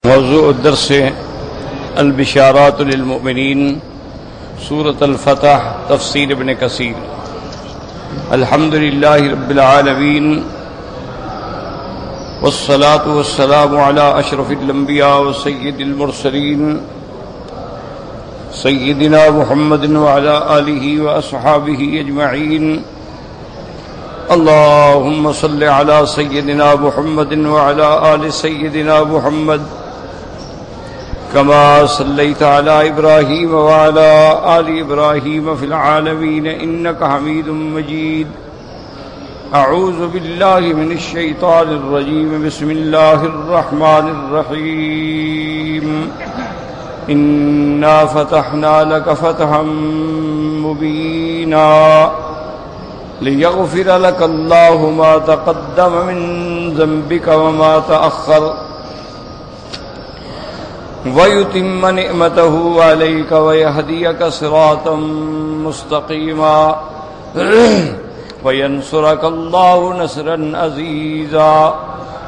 موضوع الدرس البشارات للمؤمنین سورة الفتح تفسیر ابن کثیر۔ الحمد للہ رب العالمین والصلاة والسلام على اشرف الانبیاء وسید المرسلین سیدنا محمد وعلى آلہ واصحابہ اجمعین۔ اللهم صل على سيدنا محمد وعلى آل سيدنا محمد كما صليت على إبراهيم وعلى آل إبراهيم في العالمين إنك حميد مجيد۔ أعوذ بالله من الشيطان الرجيم، بسم الله الرحمن الرحيم۔ إنا فتحنا لك فتحا مبينا ليغفر لك الله ما تقدم من ذنبك وما تأخر ويتم نعمته عليك ويهديك صراطا مستقيما وينصرك الله نصرا عزيزا۔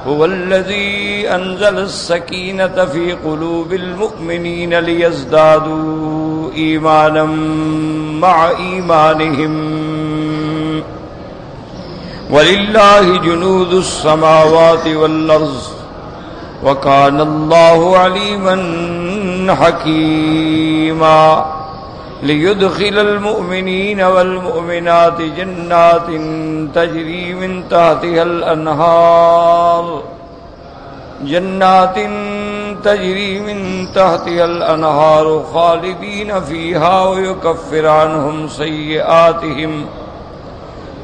هو الذي أنزل السكينة في قلوب المؤمنين ليزدادوا إيمانا مع إيمانهم وَلِلَّهِ جُنُودُ السَّمَاوَاتِ وَالْأَرْضِ وَكَانَ اللَّهُ عَلِيمًا حَكِيمًا۔ لِيُدْخِلَ الْمُؤْمِنِينَ وَالْمُؤْمِنَاتِ جَنَّاتٍ تَجْرِي مِنْ تَحْتِهَا الْأَنْهَارُ خَالِدِينَ فِيهَا وَيُكَفِّرَ عَنْهُمْ سَيِّئَاتِهِمْ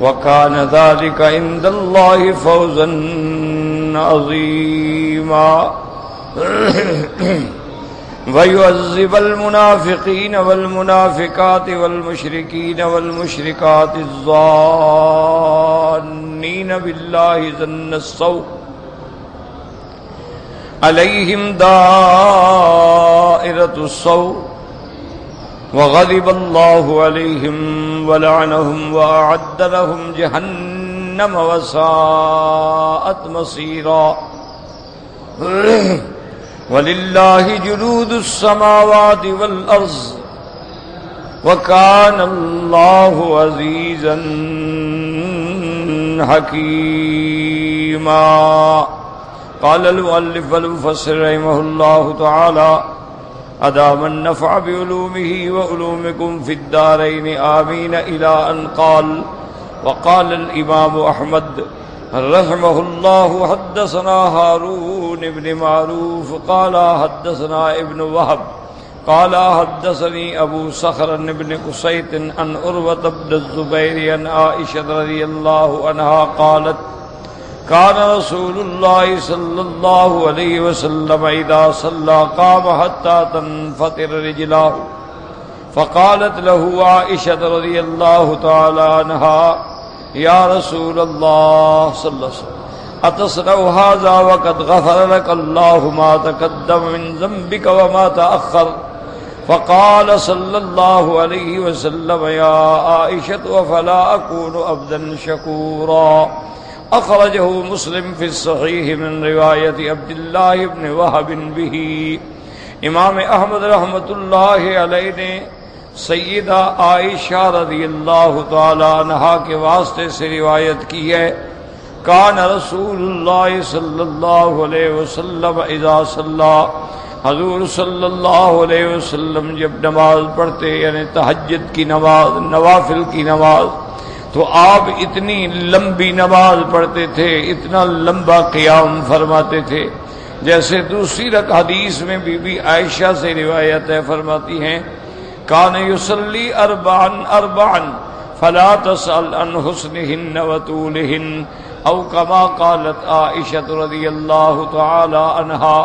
وَكَانَ ذَلِكَ عِندَ اللَّهِ فَوْزًا عَظِيمًا۔ وَيُعَذِّبَ الْمُنَافِقِينَ وَالْمُنَافِقَاتِ وَالْمُشْرِكِينَ وَالْمُشْرِكَاتِ الظَّانِّينَ بِاللَّهِ ظَنَّ السَّوْءِ عَلَيْهِمْ دَائِرَةُ السَّوْءِ وغضب الله عليهم ولعنهم وأعد لهم جهنم وساءت مصيرا۔ ولله جنود السماوات والأرض وكان الله عزيزا حكيما۔ قال المؤلف والمفسر رحمه الله تعالى أدام النفع بعلومه وعلومكم في الدارين آمين إلى أن قال۔ وقال الإمام أحمد رحمه الله حدثنا هارون بن معروف قال حدثنا ابن وهب قال حدثني أبو صخر بن قسيط عن عروة بن الزبير عن عائشة رضي الله عنها قالت كان رسول الله صلى الله عليه وسلم إذا صلى قام حتى تنفطر رجلاه فقالت له عائشة رضي الله تعالى عنها يا رسول الله صلى الله عليه وسلم أتصنع هذا وقد غفر لك الله ما تقدم من ذنبك وما تأخر؟ فقال صلى الله عليه وسلم يا عائشة وفلا أكون عبدا شكورا۔ اخرجه مسلم فی الصحیح من روایت عبد اللہ بن وہب به۔ امام احمد رحمۃ اللہ علیہ نے سیدہ عائشہ رضی اللہ تعالی عنہا کے واسطے سے روایت کی ہے، کان رسول اللہ صلی اللہ علیہ وسلم اذا صلی، حضور صلی اللہ علیہ وسلم جب نماز پڑھتے یعنی تہجد کی نماز، نوافل کی نماز، تو آپ اتنی لمبی نماز پڑھتے تھے، اتنا لمبا قیام فرماتے تھے، جیسے دوسری حدیث میں بی بی عائشہ سے روایت ہے، فرماتی ہیں کان یصلی اربعا اربعا فلا تسأل عن حسنہن وطولہن او کما قالت عائشہ رضی اللہ تعالی عنہا۔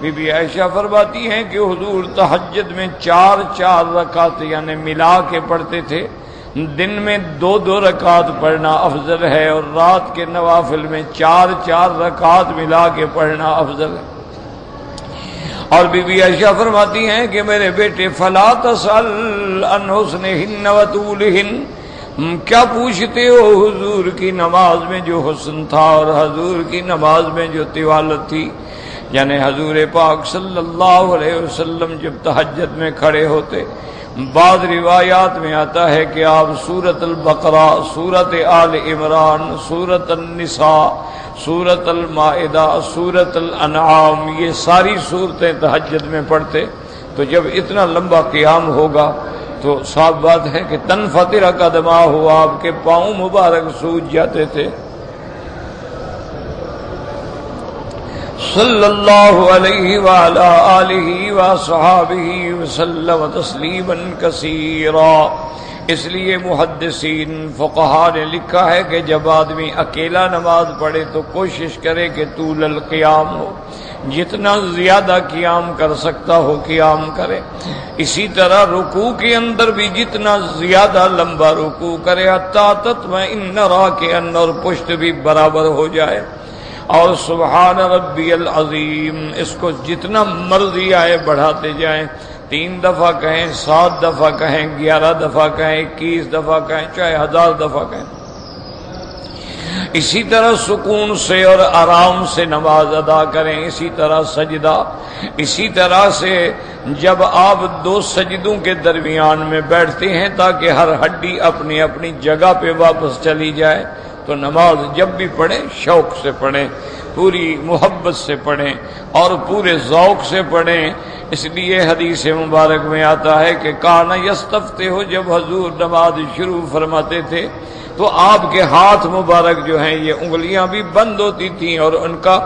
بی بی عائشہ فرماتی ہیں کہ حضور تہجد میں 4 رکعت یعنی ملا کے پڑھتے تھے، دن میں 2 رکعت پڑھنا افضل ہے اور رات کے نوافل میں 4 رکعت ملا کے پڑھنا افضل ہے۔ اور بی بی عائشہ فرماتی ہیں کہ میرے بیٹے فلا تسأل عن حسنہن وطولہن، کیا پوچھتے ہو حضور کی نماز میں جو حسن تھا اور حضور کی نماز میں جو طوالت تھی؟ یعنی حضور پاک صلی اللہ علیہ وسلم جب تہجد میں کھڑے ہوتے، بعض روایات میں آتا ہے کہ آپ سورۃ البقرہ، سورۃ آل عمران، سورۃ النساء، سورۃ المائدہ، سورۃ الانعام، یہ ساری صورتیں تہجد میں پڑھتے۔ تو جب اتنا لمبا قیام ہوگا تو صاف بات ہے کہ تنفطر قدماہ ہوا، آپ کے پاؤں مبارک سوج جاتے تھے۔ صلی اللہ علیہ وعلی آلہ وصحابہ وسلم تسلیما کثیرا۔ اس لیے محدثین فقہاء نے لکھا ہے کہ جب آدمی اکیلا نماز پڑھے تو کوشش کرے کہ طول القیام ہو، جتنا زیادہ قیام کر سکتا ہو قیام کرے۔ اسی طرح رکوع کے اندر بھی جتنا زیادہ لمبا رکوع کرے حتی تطمئن راکعا، اور پشت بھی برابر ہو جائے۔ اور سبحان ربی العظیم اس کو جتنا مرضی آئے بڑھاتے جائیں، 3 دفعہ کہیں، 7 دفعہ کہیں، 11 دفعہ کہیں، 21 دفعہ کہیں، چاہے 1000 دفعہ کہیں۔ اسی طرح سکون سے اور آرام سے نماز ادا کریں، اسی طرح سجدہ، اسی طرح سے جب آپ 2 سجدوں کے درمیان میں بیٹھتے ہیں تاکہ ہر ہڈی اپنی اپنی جگہ پہ واپس چلی جائے، تو نماز جب بھی پڑھیں شوق سے پڑھیں، پوری محبت سے پڑھیں اور پورے ذوق سے پڑھیں۔ اس لیے حدیث مبارک میں آتا ہے کہ کان یستفتح، جب حضور نماز شروع فرماتے تھے تو آپ کے ہاتھ مبارک جو ہیں یہ انگلیاں بھی بند ہوتی تھیں اور ان کا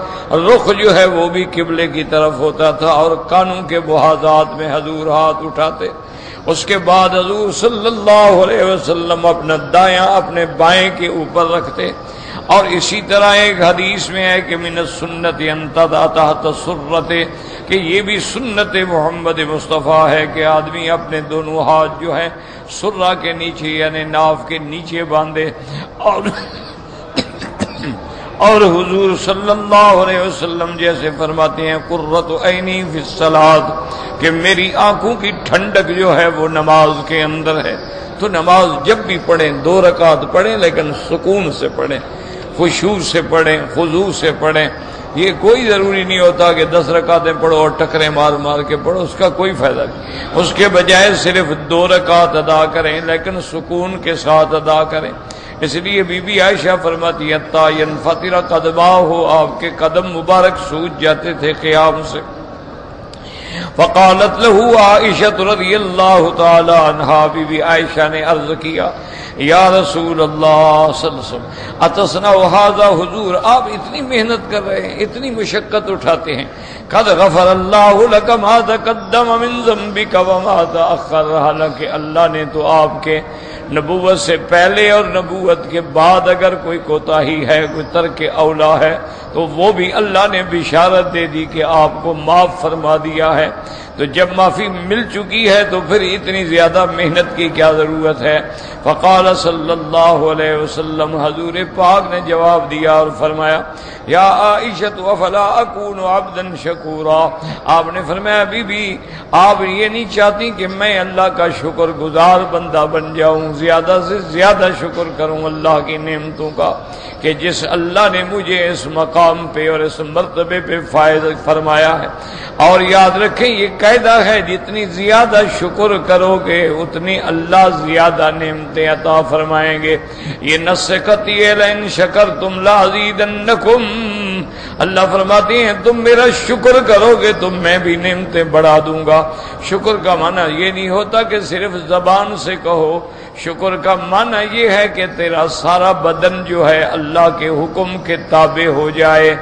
رخ جو ہے وہ بھی قبلے کی طرف ہوتا تھا، اور کانوں کے محاذات میں حضور ہاتھ اٹھاتے۔ اس کے بعد حضور صلی اللہ علیہ وسلم اپنا دایاں اپنے بائیں کے اوپر رکھتے۔ اور اسی طرح ایک حدیث میں ہے کہ من السنت ان تضع تحت سرۃ، کہ یہ بھی سنت محمد مصطفیٰ ہے کہ آدمی اپنے دونوں ہاتھ جو ہیں سرہ کے نیچے یعنی ناف کے نیچے باندھے۔ اور حضور صلی اللہ علیہ وسلم جیسے فرماتے ہیں قرۃ عینی فی الصلاۃ، کہ میری آنکھوں کی ٹھنڈک جو ہے وہ نماز کے اندر ہے۔ تو نماز جب بھی پڑھیں 2 رکعت پڑھیں، لیکن سکون سے پڑھیں، خشوع سے پڑھیں، خضوع سے پڑھیں۔ یہ کوئی ضروری نہیں ہوتا کہ 10 رکعتیں پڑھو اور ٹکرے مار مار کے پڑھو، اس کا کوئی فائدہ نہیں۔ اس کے بجائے صرف 2 رکعت ادا کریں، لیکن سکون کے ساتھ ادا کریں۔ اس لیے بی بی عائشہ فرماتی ہے تا ینفطر قدماہ، آپ کے قدم مبارک سوج جاتے تھے قیام سے۔ فقالت له عائشہ رضی اللہ تعالی عنہا، بی بی عائشہ نے عرض کیا یا رسول اللہ صلی اللہ علیہ وسلم اتصنع ھذا، حضور آپ اتنی محنت کر رہے ہیں، اتنی مشقت اٹھاتے ہیں، قد غفر اللہ لک ما تقدم من ذنبک وما تأخر، حالانکہ اللہ نے تو آپ کے نبوت سے پہلے اور نبوت کے بعد اگر کوئی کوتاہی ہے، کوئی ترک اولا ہے، تو وہ بھی اللہ نے بشارت دے دی کہ آپ کو معاف فرما دیا ہے۔ تو جب معافی مل چکی ہے تو پھر اتنی زیادہ محنت کی کیا ضرورت ہے؟ فقال صلی اللہ علیہ وسلم، حضور پاک نے جواب دیا اور فرمایا یا عائشہ افلا اکون عبدا شکورا، آپ نے فرمایا بی بی آپ یہ نہیں چاہتی کہ میں اللہ کا شکر گزار بندہ بن جاؤں، زیادہ سے زیادہ شکر کروں اللہ کی نعمتوں کا، کہ جس اللہ نے مجھے اس مقام پہ اور اس مرتبے پہ فائز فرمایا ہے۔ اور یاد رکھیں یہ قاعدہ ہے، جتنی زیادہ شکر کرو گے اتنی اللہ زیادہ نعمتیں عطا فرمائیں گے۔ یہ نص قطعی ہے لئن شکرتم لازیدنکم، اللہ فرماتے ہیں تم میرا شکر کرو گے تو میں بھی نعمتیں بڑھا دوں گا۔ شکر کا معنی یہ نہیں ہوتا کہ صرف زبان سے کہو، شکر کا معنی یہ ہے کہ تیرا سارا بدن جو ہے اللہ کے حکم کے تابع ہو جائے،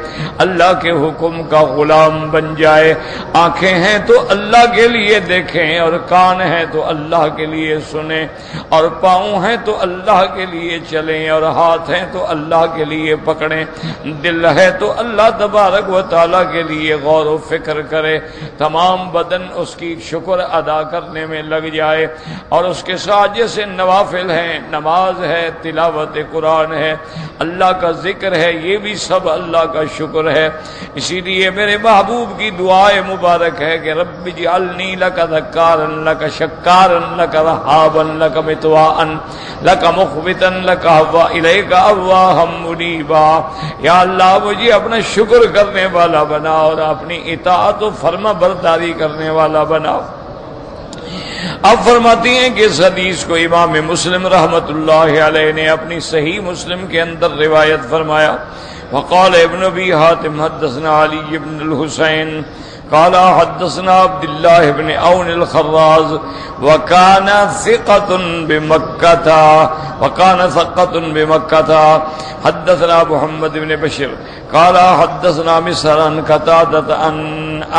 اللہ کے حکم کا غلام بن جائے۔ آنکھیں ہیں تو اللہ کے لیے دیکھیں، اور کان ہیں تو اللہ کے لیے سنیں، اور پاؤں ہیں تو اللہ کے لیے چلیں، اور ہاتھ ہیں تو اللہ کے لیے پکڑیں، دل ہے تو اللہ تبارک و تعالیٰ کے لیے غور و فکر کرے، تمام بدن اس کی شکر ادا کرنے میں لگ جائے۔ اور اس کے ساتھ جیسے نوافل ہیں، نماز ہے، تلاوت قرآن ہے، اللہ کا ذکر ہے، یہ بھی سب اللہ کا شکر ہے۔ اسی لیے میرے محبوب کی دعائے مبارک ہے کہ رب اجعلنی لک ذکارا لک شکارا لک رہابا لک مطواعا لک مخبتا لک الیک اواہا منیبا۔ یا اللہ مجھے اپنا شکر کرنے والا بنا اور اپنی اطاعت و فرما برداری کرنے والا بنا۔ اب فرماتی ہیں کہ اس حدیث کو امام مسلم رحمت اللہ علیہ نے اپنی صحیح مسلم کے اندر روایت فرمایا۔ وقال ابن ابی حاتم حدثنا علی بن الحسین قال حدثنا عبد الله بن عون الخراز وكان ثقة بمكة حدثنا محمد بن بشر قال حدثنا مسهر عن قتادة عن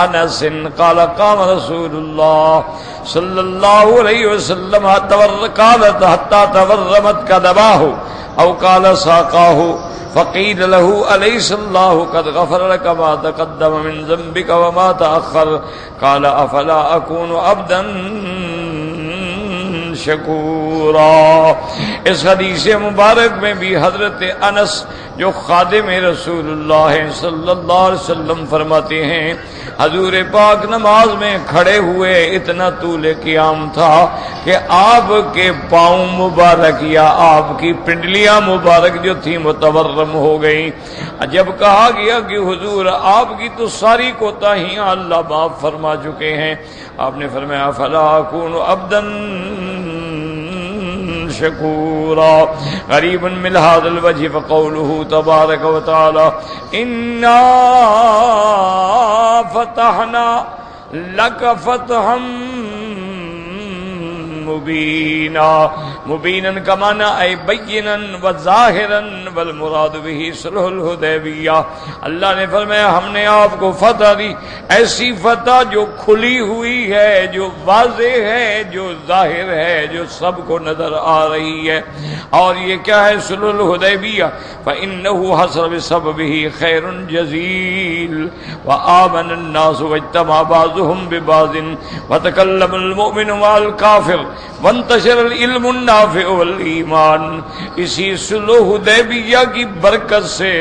انس قال قام رسول الله صلى الله عليه وسلم حتى تورمت كدباه او قال ساقاه فقيل له أليس الله قد غفر لك ما تقدم من ذنبك وما تأخر قال أفلا أكون عبدا شکورا۔ اس حدیث مبارک میں بھی حضرت انس جو خادم رسول اللہ صلی اللہ علیہ وسلم فرماتے ہیں حضور پاک نماز میں کھڑے ہوئے، اتنا طول قیام تھا کہ آپ کے پاؤں مبارک یا آپ کی پنڈلیاں مبارک جو تھی متورم ہو گئیں۔ جب کہا گیا کہ حضور آپ کی تو ساری کوتاہیاں اللہ معاف فرما چکے ہیں، آپ نے فرمایا فلا اکون عبدا شکورا۔ غریب من هذا الوجه فقوله تبارک وتعالى انا فتحنا لك فتحا مبینا۔ مبینا کا معنی اے بینا وظاہرا والمراد به صلح الحدیبیہ۔ اللہ نے فرمایا ہم نے آپ کو فتح دی، ایسی فتح جو کھلی ہوئی ہے، جو واضح ہے، جو ظاہر ہے، جو سب کو نظر آ رہی ہے۔ اور یہ کیا ہے صلح الحدیبیہ؟ فإنه حصل بسببه خیر جزیل وآمن الناس واجتمع بعضهم ببعض وتكلم المؤمن مع الكافر وانتشر العلم النافع والایمان۔ اسی صلح حدیبیہ کی برکت سے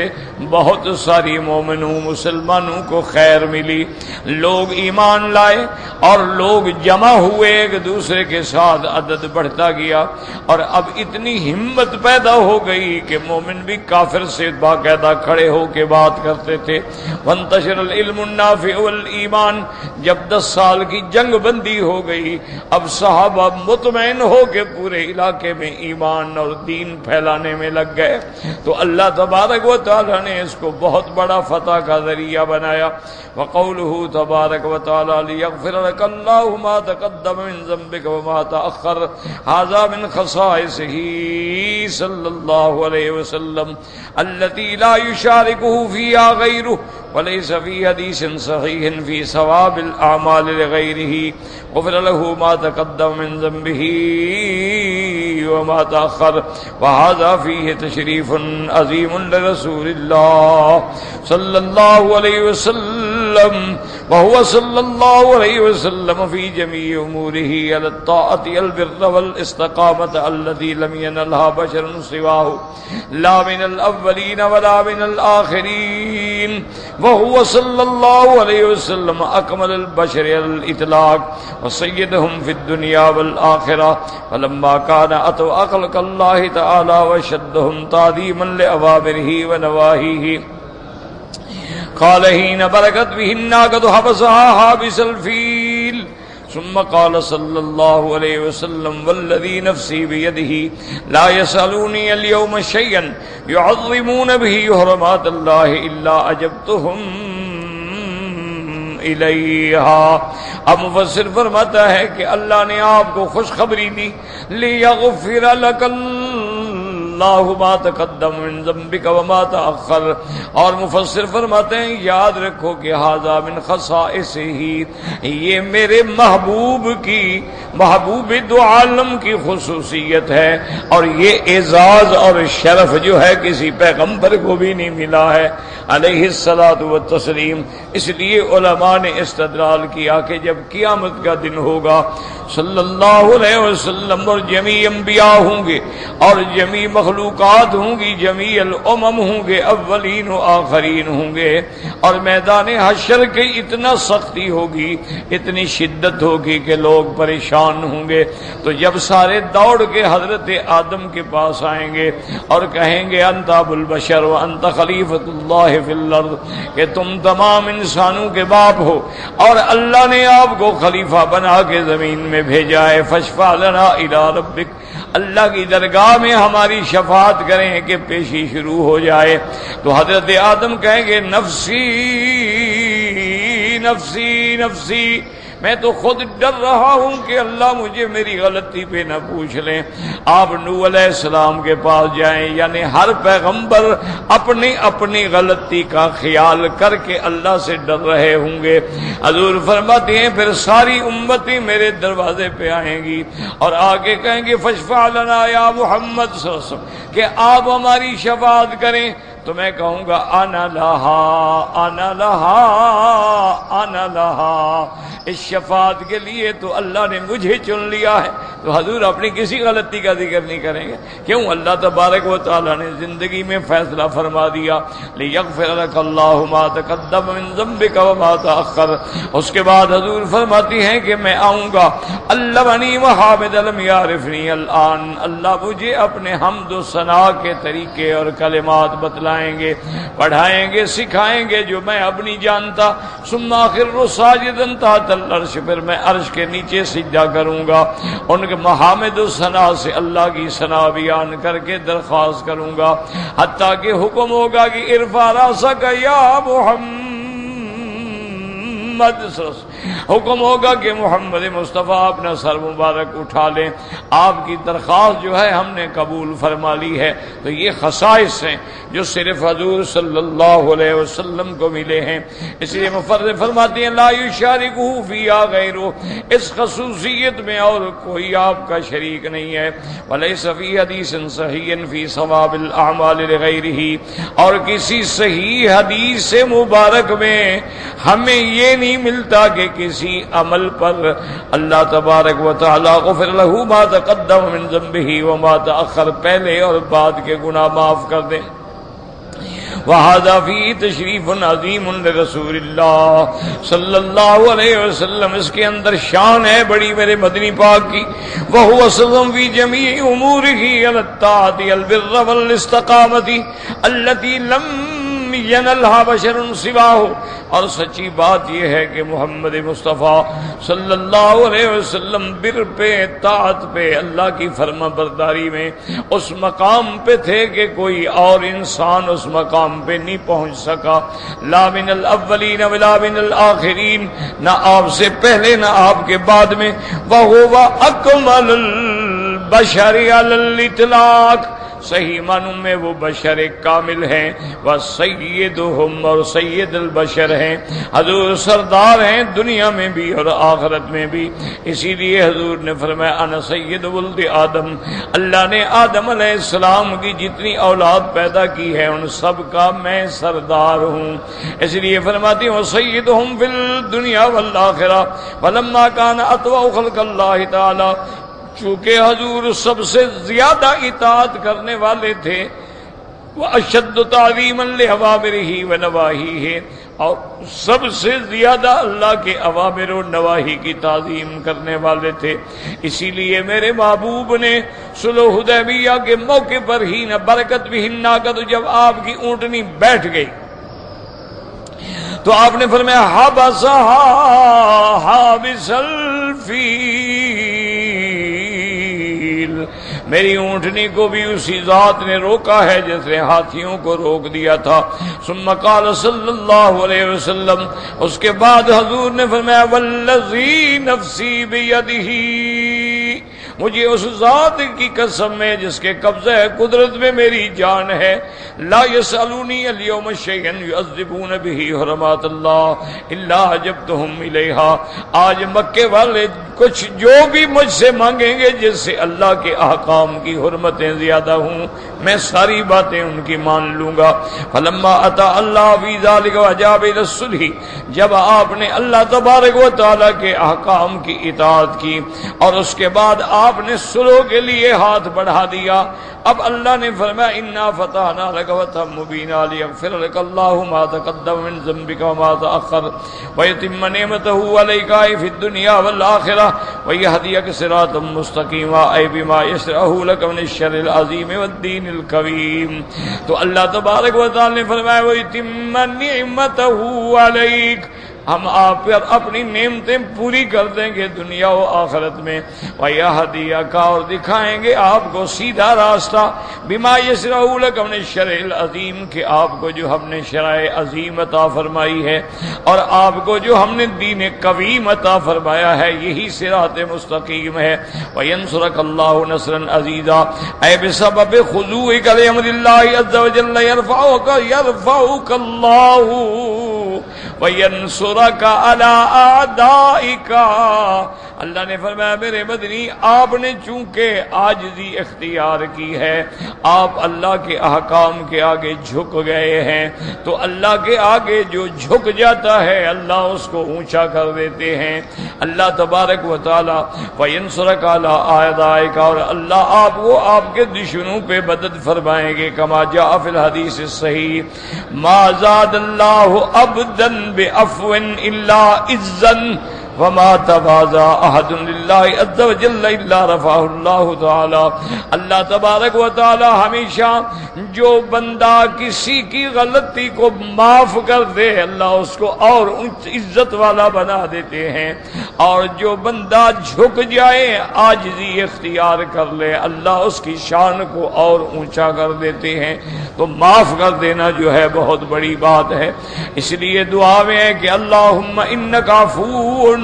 بہت ساری مومنوں مسلمانوں کو خیر ملی، لوگ ایمان لائے اور لوگ جمع ہوئے، ایک دوسرے کے ساتھ عدد بڑھتا گیا، اور اب اتنی ہمت پیدا ہو گئی کہ مومن بھی کافر سے باقاعدہ کھڑے ہو کے بات کرتے تھے۔ وانتشر العلم النافع والایمان۔ جب 10 سال کی جنگ بندی ہو گئی، اب صحابہ مطمئن ہو کے پورے علاقے میں ایمان اور دین پھیلانے میں لگ گئے، تو اللہ تبارک و تعالی نے اس کو بہت بڑا فتح کا ذریعہ بنایا۔ وقوله تبارک و تعالی لیغفر لك الله ما تقدم من ذنبك وما تأخر هذا من خصائصه صلی اللہ علیہ وسلم التي لا يشاركه فيها غيره وليس في حديث صحيح في ثواب الأعمال لغيره غفر له ما تقدم من ذنبه وما تأخر وهذا فيه تشريف عظيم لرسول الله صلى الله عليه وسلم وهو صلى الله عليه وسلم في جميع أموره على الطاعة البر والاستقامة التي لم ينلها بشر سواه لا من الأولين ولا من الآخرين وهو صلى الله عليه وسلم أكمل البشر على الإطلاق وسيدهم في الدنيا والآخرة فلما كان أطوع خلق الله تعالى وشدهم تعظيما لأوامره ونواهيه قال حين بركت به الناقة حبسها حابس الفيل ثم قال صلى الله عليه وسلم والذي نفسي بيده لا يسألوني اليوم شيئا يعظمون به حرمات الله إلا أجبتهم الیہا۔ اب مفسر فرماتا ہے کہ اللہ نے آپ کو خوشخبری دی لیغفر لک اللہ ما تقدم من ذنبک وما تأخر، اور مفسر فرماتے ہیں یاد رکھو کہ ھذا من خصائصہ، یہ میرے محبوب دو عالم کی خصوصیت ہے، اور یہ اعزاز اور شرف جو ہے کسی پیغمبر کو بھی نہیں ملا ہے۔ علیہ الصلاۃ والتسلیم۔ اس لیے علماء نے استدلال کیا کہ جب قیامت کا دن ہوگا صلی اللہ علیہ وسلم اور جمیع انبیاء ہوں گے اور جمیع مخلوقات ہوں گی، جمیع الامم ہوں گے، اولین و آخرین ہوں گے، اور میدان حشر کی اتنا سختی ہوگی، اتنی شدت ہوگی کہ لوگ پریشان ہوں گے۔ تو جب سارے دوڑ کے حضرت آدم کے پاس آئیں گے اور کہیں گے انت ابو البشر وانت خلیفۃ اللہ فی الارض، کہ تم تمام انسانوں کے باپ ہو اور اللہ نے آپ کو خلیفہ بنا کے زمین میں بھیجا ہے، فاشفع لنا الی ربک، اللہ کی درگاہ میں ہماری شفاعت کریں کہ پیشی شروع ہو جائے۔ تو حضرت آدم کہیں گے نفسی نفسی نفسی، میں تو خود ڈر رہا ہوں کہ اللہ مجھے میری غلطی پہ نہ پوچھ لیں۔ آپ نوح علیہ السلام کے پاس جائیں، یعنی ہر پیغمبر اپنی اپنی غلطی کا خیال کر کے اللہ سے ڈر رہے ہوں گے۔ حضور فرماتے ہیں پھر ساری امتی میرے دروازے پہ آئیں گی اور آگے کہیں گے فاشفع لنا یا محمد صلی اللہ علیہ وسلم، کہ آپ ہماری شفاعت کریں۔ تو میں کہوں گا انا لہا انا لہا انا لہا، اس شفاعت کے لیے تو اللہ نے مجھے چن لیا ہے۔ تو حضور اپنی کسی غلطی کا ذکر نہیں کریں گے، کیوں؟ اللہ تبارک و تعالیٰ نے زندگی میں فیصلہ فرما دیا لیغفر لک اللہ ما تقدم من ذنبک وما تأخر۔ اس کے بعد حضور فرماتی ہیں کہ میں آؤں گا، علمنی محامد لم یعرفنی الآن، اللہ مجھے اپنے حمد و ثنا کے طریقے اور کلمات بتلائیں گے، پڑھائیں گے، سکھائیں گے جو میں اب نہیں جانتا۔ ثم آخر ساجدا تحت العرش، پھر میں عرش کے نیچے سجدہ کروں گا، ان کے محامد و ثنا سے اللہ کی ثنا بیان کر کے درخواست کروں گا، حتیٰ کہ حکم ہوگا کہ ارفع راسک یا محمد، حکم ہوگا کہ محمد مصطفیٰ اپنا سر مبارک اٹھا لیں، آپ کی درخواست جو ہے ہم نے قبول فرما لی ہے۔ تو یہ خصائص ہیں جو صرف حضور صلی اللہ علیہ وسلم کو ملے ہیں، اس لیے مفسر فرماتے ہیں لا یشارکہ فیہا غیرہ، اس خصوصیت میں اور کوئی آپ کا شریک نہیں ہے۔ ولیس فی حدیث صحیح فی ثواب الاعمال لغیرہ، اور کسی صحیح حدیث مبارک میں ہمیں یہ نہیں ملتا کہ کسی عمل پر اللہ تبارک و تعالی غفر لہ ما تقدم من ذنبہ وما تأخر، پہلے اور بعد کے گناہ معاف کر دیں۔ وَهَذَا فِيهِ تَشْرِيفٌ عَظِيمٌ لِرَسُولِ اللَّهِ صلی اللہ علیہ وسلم، اس کے اندر شان ہے بڑی میرے مدنی پاک کی۔ وَهُوَ صَدًّا فِي جَمِيعِ أُمُورِهِ عَلَى الطَّاعَةِ الْبِرِّ وَالِاسْتِقَامَةِ الَّتِي لَمْ يَنَلْهَا بَشَرٌ سِوَاهُ، اور سچی بات یہ ہے کہ محمد مصطفیٰ صلی اللہ علیہ وسلم بر پہ، طاعت پہ، اللہ کی فرما برداری میں اس مقام پہ تھے کہ کوئی اور انسان اس مقام پہ نہیں پہنچ سکا، لا من الاولین ولا من الآخرین، نہ آپ سے پہلے نہ آپ کے بعد میں۔ وَهُوَ أَكْمَلُ الْبَشَرِ عَلَى الْإِطْلَاقِ، صحیح معنوں میں وہ بشر کامل ہیں، وَسَيِّدُهُمْ، اور سید البشر ہیں، حضور سردار ہیں دنیا میں بھی اور آخرت میں بھی۔ اسی لیے حضور نے فرمایا انا سید ولد آدم، اللہ نے آدم علیہ السلام کی جتنی اولاد پیدا کی ہے ان سب کا میں سردار ہوں۔ اس لیے فرماتی ہوں سیدہم فی الدنیا والآخرہ، فلما کان اطوع خلق اللہ تعالی، چونکہ حضور سب سے زیادہ اطاعت کرنے والے تھے، وَأَشَدُّ تَعْظِيمًا لِأَوَامِرِهِ وَنَوَاهِهِ، اور سب سے زیادہ اللہ کے اوامر و نواہی کی تعظیم کرنے والے تھے۔ اسی لیے میرے محبوب نے صلح حدیبیہ کے موقع پر ہی نہ برکت بھی ناقد، جب آپ کی اونٹنی بیٹھ گئی تو آپ نے فرمایا حبسہا حابس الفیل، میری اونٹنی کو بھی اسی ذات نے روکا ہے جس نے ہاتھیوں کو روک دیا تھا۔ ثم قال صلی اللہ علیہ وسلم، اس کے بعد حضور نے فرمایا والذی نفسی بیدہ، مجھے اس ذات کی قسم ہے جس کے قبضہ قدرت میں میری جان ہے، لا یسألونی اليوم شیئا یعذبون بہ حرمات اللہ الا عجبتہم الیہا، آج مکے والے کچھ جو بھی مجھ سے مانگیں گے جس سے اللہ کے احکام کی حرمتیں زیادہ ہوں، میں ساری باتیں ان کی مان لوں گا۔ فلما اتا اللہ فی ذلک وجاب الی الصلح، جب آپ نے اللہ تبارک و تعالی کے احکام کی اطاعت کی اور اس کے بعد آپ نے صلح کے لیے ہاتھ بڑھا دیا، اب اللہ نے فرمایا انا فتحنا لک فتحا مبینا لیغفر لک اللہ ما تقدم من ذنبک وما تأخر ویتم نعمته علیک فی الدنیا والآخرہ ویہدیک صراطا مستقیما ای بما یشرح لک من الشر العظیم والدین القویم۔ تو اللہ تبارک و تعالی نے فرمایا ویتم نعمته علیک، ہم آپ پر اپنی نعمتیں پوری کر دیں گے دنیا و آخرت میں، وَيَهْدِيَكَ، اور دکھائیں گے آپ کو سیدھا راستہ، بِمَا يَشْرَعُ لَكَ مِنَ الشَّرْعِ الْعَظِيمِ، کہ آپ کو جو ہم نے شرع عظیم عطا فرمائی ہے اور آپ کو جو ہم نے دین قویم عطا فرمایا ہے، یہی صراط مستقیم ہے۔ وَيَنْصُرَكَ اللَّهُ نَصْرًا عَزِيزًا، اے بسبب خضوعك لأمر اللہ عز وجل يرفعك اللہ وَيَنْصُرَكَ عَلَىٰ أَعْدَائِكَ۔ اللہ نے فرمایا میرے مدنی، آپ نے چونکہ عاجزی اختیار کی ہے، آپ اللہ کے احکام کے آگے جھک گئے ہیں، تو اللہ کے آگے جو جھک جاتا ہے اللہ اس کو اونچا کر دیتے ہیں۔ اللہ تبارک و تعالی وَيَنْصُرَكَ عَلَىٰ أَعْدَائِكَ، اور اللہ آپ کو آپ کے دشمنوں پہ مدد فرمائیں گے، کما جاء فی الحدیث الصحیح ما زاد اللہ عبدا بعفو الا عزا وما تواضع احد للہ عز وجل الا رفعہ اللہ تعالی۔ اللہ تبارک و تعالی ہمیشہ جو بندہ کسی کی غلطی کو معاف کر دے اللہ اس کو اور عزت والا بنا دیتے ہیں، اور جو بندہ جھک جائے عاجزی اختیار کر لے اللہ اس کی شان کو اور اونچا کر دیتے ہیں۔ تو معاف کر دینا جو ہے بہت بڑی بات ہے، اس لیے دعا میں ہے کہ اللہم انک عفو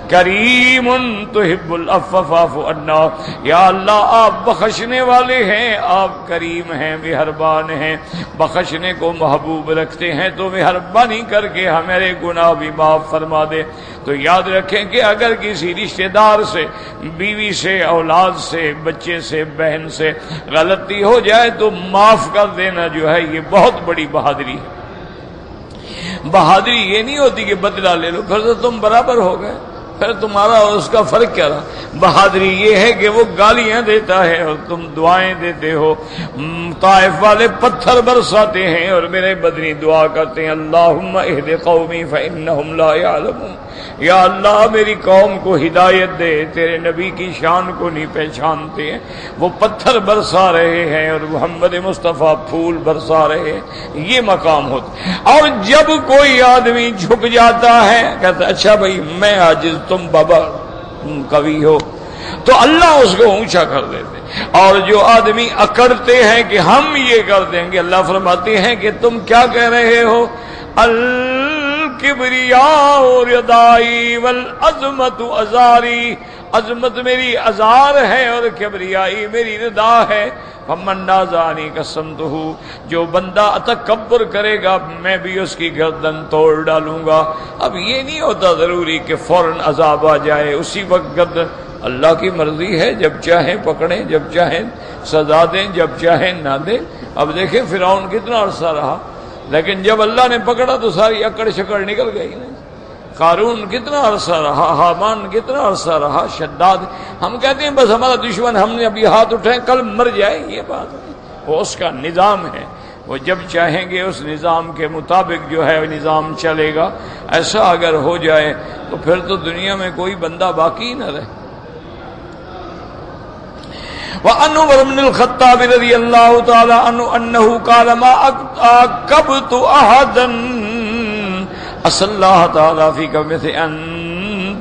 کریم تحب العفو فاعف عنا، یا اللہ آپ بخشنے والے ہیں، آپ کریم ہیں، مہربان ہیں، بخشنے کو محبوب رکھتے ہیں، تو مہربانی کر کے ہمارے گناہ بھی معاف فرما دے۔ تو یاد رکھیں کہ اگر کسی رشتہ دار سے، بیوی سے، اولاد سے، بچے سے، بہن سے غلطی ہو جائے تو معاف کر دینا جو ہے یہ بہت بڑی بہادری ہے۔ بہادری یہ نہیں ہوتی کہ بدلہ لے لو پھر تو تم برابر ہو گئے، پھر تمہارا اور اس کا فرق کیا رہا۔ بہادری یہ ہے کہ وہ گالیاں دیتا ہے اور تم دعائیں دیتے ہو۔ طائف والے پتھر برساتے ہیں اور میرے بدنی دعا کرتے ہیں اللہم اہد قومی فانہم لا یعلمون، یا اللہ میری قوم کو ہدایت دے، تیرے نبی کی شان کو نہیں پہچانتے ہیں۔ وہ پتھر برسا رہے ہیں اور محمد مصطفیٰ پھول برسا رہے ہیں، یہ مقام ہوتا۔ اور جب کوئی آدمی جھک جاتا ہے کہتا اچھا بھائی میں عاجز، تم بابا قوی ہو، تو اللہ اس کو اونچا کر دیتے۔ اور جو آدمی اکڑتے ہیں کہ ہم یہ کر دیں گے، اللہ فرماتے ہیں کہ تم کیا کہہ رہے ہو، الکبریاء ردائی والعظمت ازاری، عظمت میری ازار ہے اور کبریائی میری ردا ہے۔ فمن نازعنی قسمتہ، جو بندہ تکبر کرے گا میں بھی اس کی گردن توڑ ڈالوں گا۔ اب یہ نہیں ہوتا ضروری کہ فوراً عذاب آ جائے اسی وقت گردن، اللہ کی مرضی ہے، جب چاہیں پکڑیں، جب چاہیں سزا دیں، جب چاہیں نہ دیں۔ اب دیکھیں فرعون کتنا عرصہ رہا، لیکن جب اللہ نے پکڑا تو ساری اکڑ شکڑ نکل گئی نا۔ قارون کتنا عرصہ رہا، حامان کتنا عرصہ رہا، شداد۔ ہم کہتے ہیں بس ہمارا دشمن، ہم نے ابھی ہاتھ اٹھائے کل مر جائے، یہ بات نہیں، وہ اس کا نظام ہے، وہ جب چاہیں گے اس نظام کے مطابق جو ہے نظام چلے گا۔ ایسا اگر ہو جائے تو پھر تو دنیا میں کوئی بندہ باقی نہ رہے۔ وعن عمر بن الخطاب رضی اللہ تعالی عنہ انه قال ما عاقبت احدا اسى الله تعالی فی مثل ان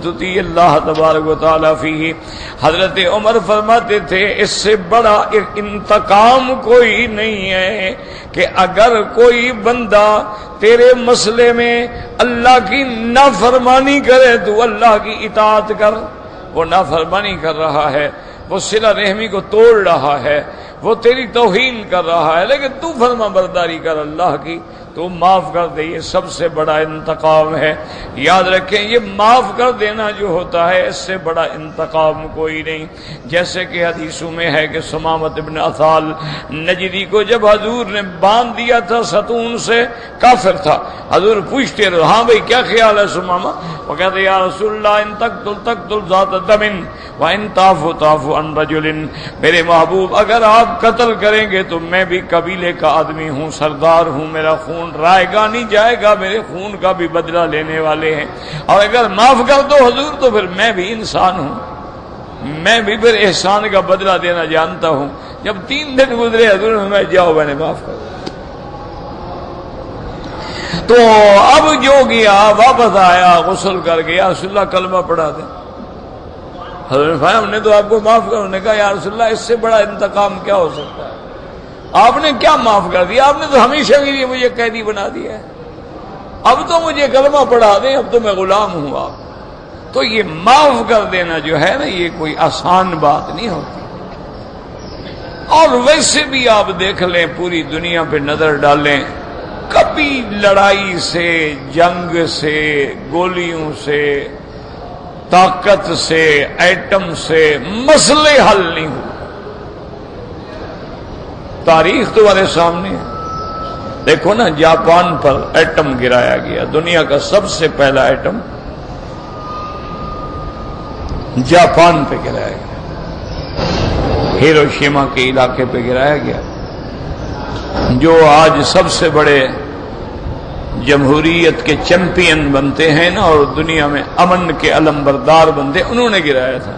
تطیع اللہ تبارک و تعالی فیہ۔ حضرت عمر فرماتے تھے اس سے بڑا انتقام کوئی نہیں ہے کہ اگر کوئی بندہ تیرے مسئلے میں اللہ کی نافرمانی کرے تو اللہ کی اطاعت کر۔ وہ نافرمانی کر رہا ہے، وہ صلہ رحمی کو توڑ رہا ہے، وہ تیری توہین کر رہا ہے، لیکن تو فرما برداری کر اللہ کی، تو معاف کر دے، یہ سب سے بڑا انتقام ہے۔ یاد رکھیں یہ معاف کر دینا جو ہوتا ہے اس سے بڑا انتقام کوئی نہیں۔ جیسے کہ حدیثوں میں ہے کہ سمامت ابن اثال نجدی کو جب حضور نے باندھ دیا تھا ستون سے، کافر تھا، حضور پوچھتے رہے ہاں بھائی کیا خیال ہے سمامہ؟ وہ کہتے یا رسول اللہ ان تقتل ذات دم وان تعفو تعفو عن رجل، میرے محبوب اگر آپ قتل کریں گے تو میں بھی قبیلے کا آدمی ہوں، سردار ہوں، میرا خون رائے گا نہیں جائے گا، میرے خون کا بھی بدلہ لینے والے ہیں، اور اگر معاف کر دو حضور تو پھر میں بھی انسان ہوں، میں بھی پھر احسان کا بدلہ دینا جانتا ہوں۔ جب 3 دن گزرے حضور میں جاؤ میں نے معاف کر دیا۔ تو اب جو گیا واپس آیا غسل کر گیا، رسول اللہ کلمہ پڑھا دے۔ حضرت نے فرمایا ہم نے تو آپ کو معاف کر، انہوں نے کہا یا رسول اللہ اس سے بڑا انتقام کیا ہو سکتا ہے؟ آپ نے کیا معاف کر دیا؟ آپ نے تو ہمیشہ کے لیے مجھے قیدی بنا دیا ہے، اب تو مجھے کلمہ پڑھا دیں، اب تو میں غلام ہوں آپ۔ تو یہ معاف کر دینا جو ہے نا یہ کوئی آسان بات نہیں ہوتی۔ اور ویسے بھی آپ دیکھ لیں پوری دنیا پہ نظر ڈالیں، کبھی لڑائی سے، جنگ سے، گولیوں سے، طاقت سے، ایٹم سے مسئلے حل نہیں ہوئے۔ تاریخ تمہارے سامنے ہے، دیکھو نا جاپان پر ایٹم گرایا گیا، دنیا کا سب سے پہلا ایٹم جاپان پہ گرایا گیا، ہیروشیما کے علاقے پہ گرایا گیا، جو آج سب سے بڑے جمہوریت کے چیمپئن بنتے ہیں نا اور دنیا میں امن کے علم بردار بنتے، انہوں نے گرایا تھا،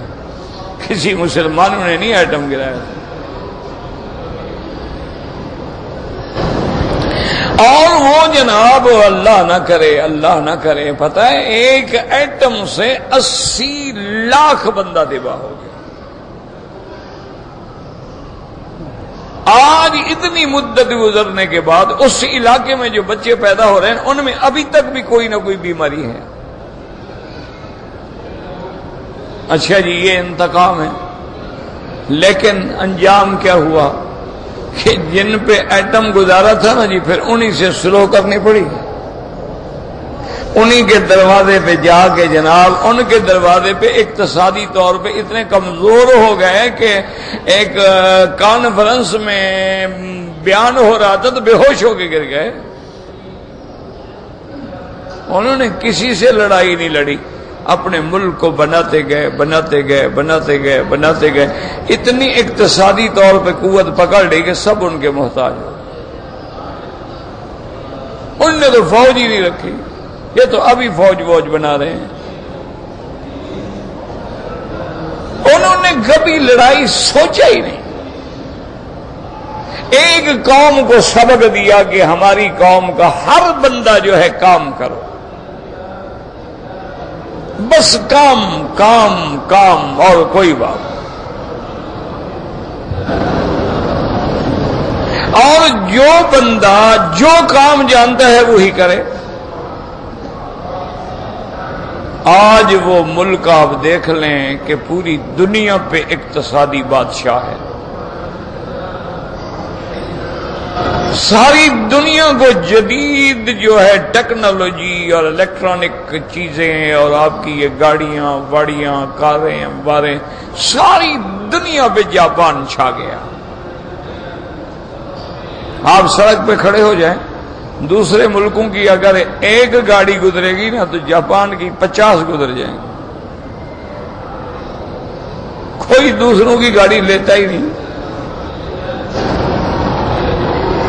کسی مسلمانوں نے نہیں ایٹم گرایا تھا۔ اور وہ جناب اللہ نہ کرے پتہ ہے ایک ایٹم سے 80 لاکھ بندہ تباہ ہو گیا۔ آج اتنی مدت گزرنے کے بعد اس علاقے میں جو بچے پیدا ہو رہے ہیں ان میں ابھی تک بھی کوئی نہ کوئی بیماری ہے۔ اچھا جی یہ انتقام ہے، لیکن انجام کیا ہوا کہ جن پہ ایٹم گزارا تھا نا جی پھر انہی سے سلو کرنی پڑی، انہی کے دروازے پہ جا کے جناب ان کے دروازے پہ اقتصادی طور پہ اتنے کمزور ہو گئے کہ ایک کانفرنس میں بیان ہو رہا تھا تو بے ہوش ہو کے گر گئے۔ انہوں نے کسی سے لڑائی نہیں لڑی، اپنے ملک کو بناتے گئے، اتنی اقتصادی طور پہ قوت پکڑ لی کہ سب ان کے محتاج ہو۔ ان نے تو فوج ہی نہیں رکھی، یہ تو ابھی فوج بنا رہے ہیں۔ انہوں نے کبھی لڑائی سوچا ہی نہیں، ایک قوم کو سبق دیا کہ ہماری قوم کا ہر بندہ جو ہے کام کرو، بس کام اور کوئی بات، اور جو بندہ جو کام جانتا ہے وہی کرے۔ آج وہ ملک آپ دیکھ لیں کہ پوری دنیا پہ اقتصادی بادشاہ ہے، ساری دنیا کو جدید جو ہے ٹیکنالوجی اور الیکٹرانک چیزیں اور آپ کی یہ گاڑیاں واڑیاں کاریں باریں ساری دنیا پہ جاپان چھا گیا۔ آپ سڑک پہ کھڑے ہو جائیں، دوسرے ملکوں کی اگر ایک گاڑی گزرے گی نا تو جاپان کی 50 گزر جائیں گے، کوئی دوسروں کی گاڑی لیتا ہی نہیں۔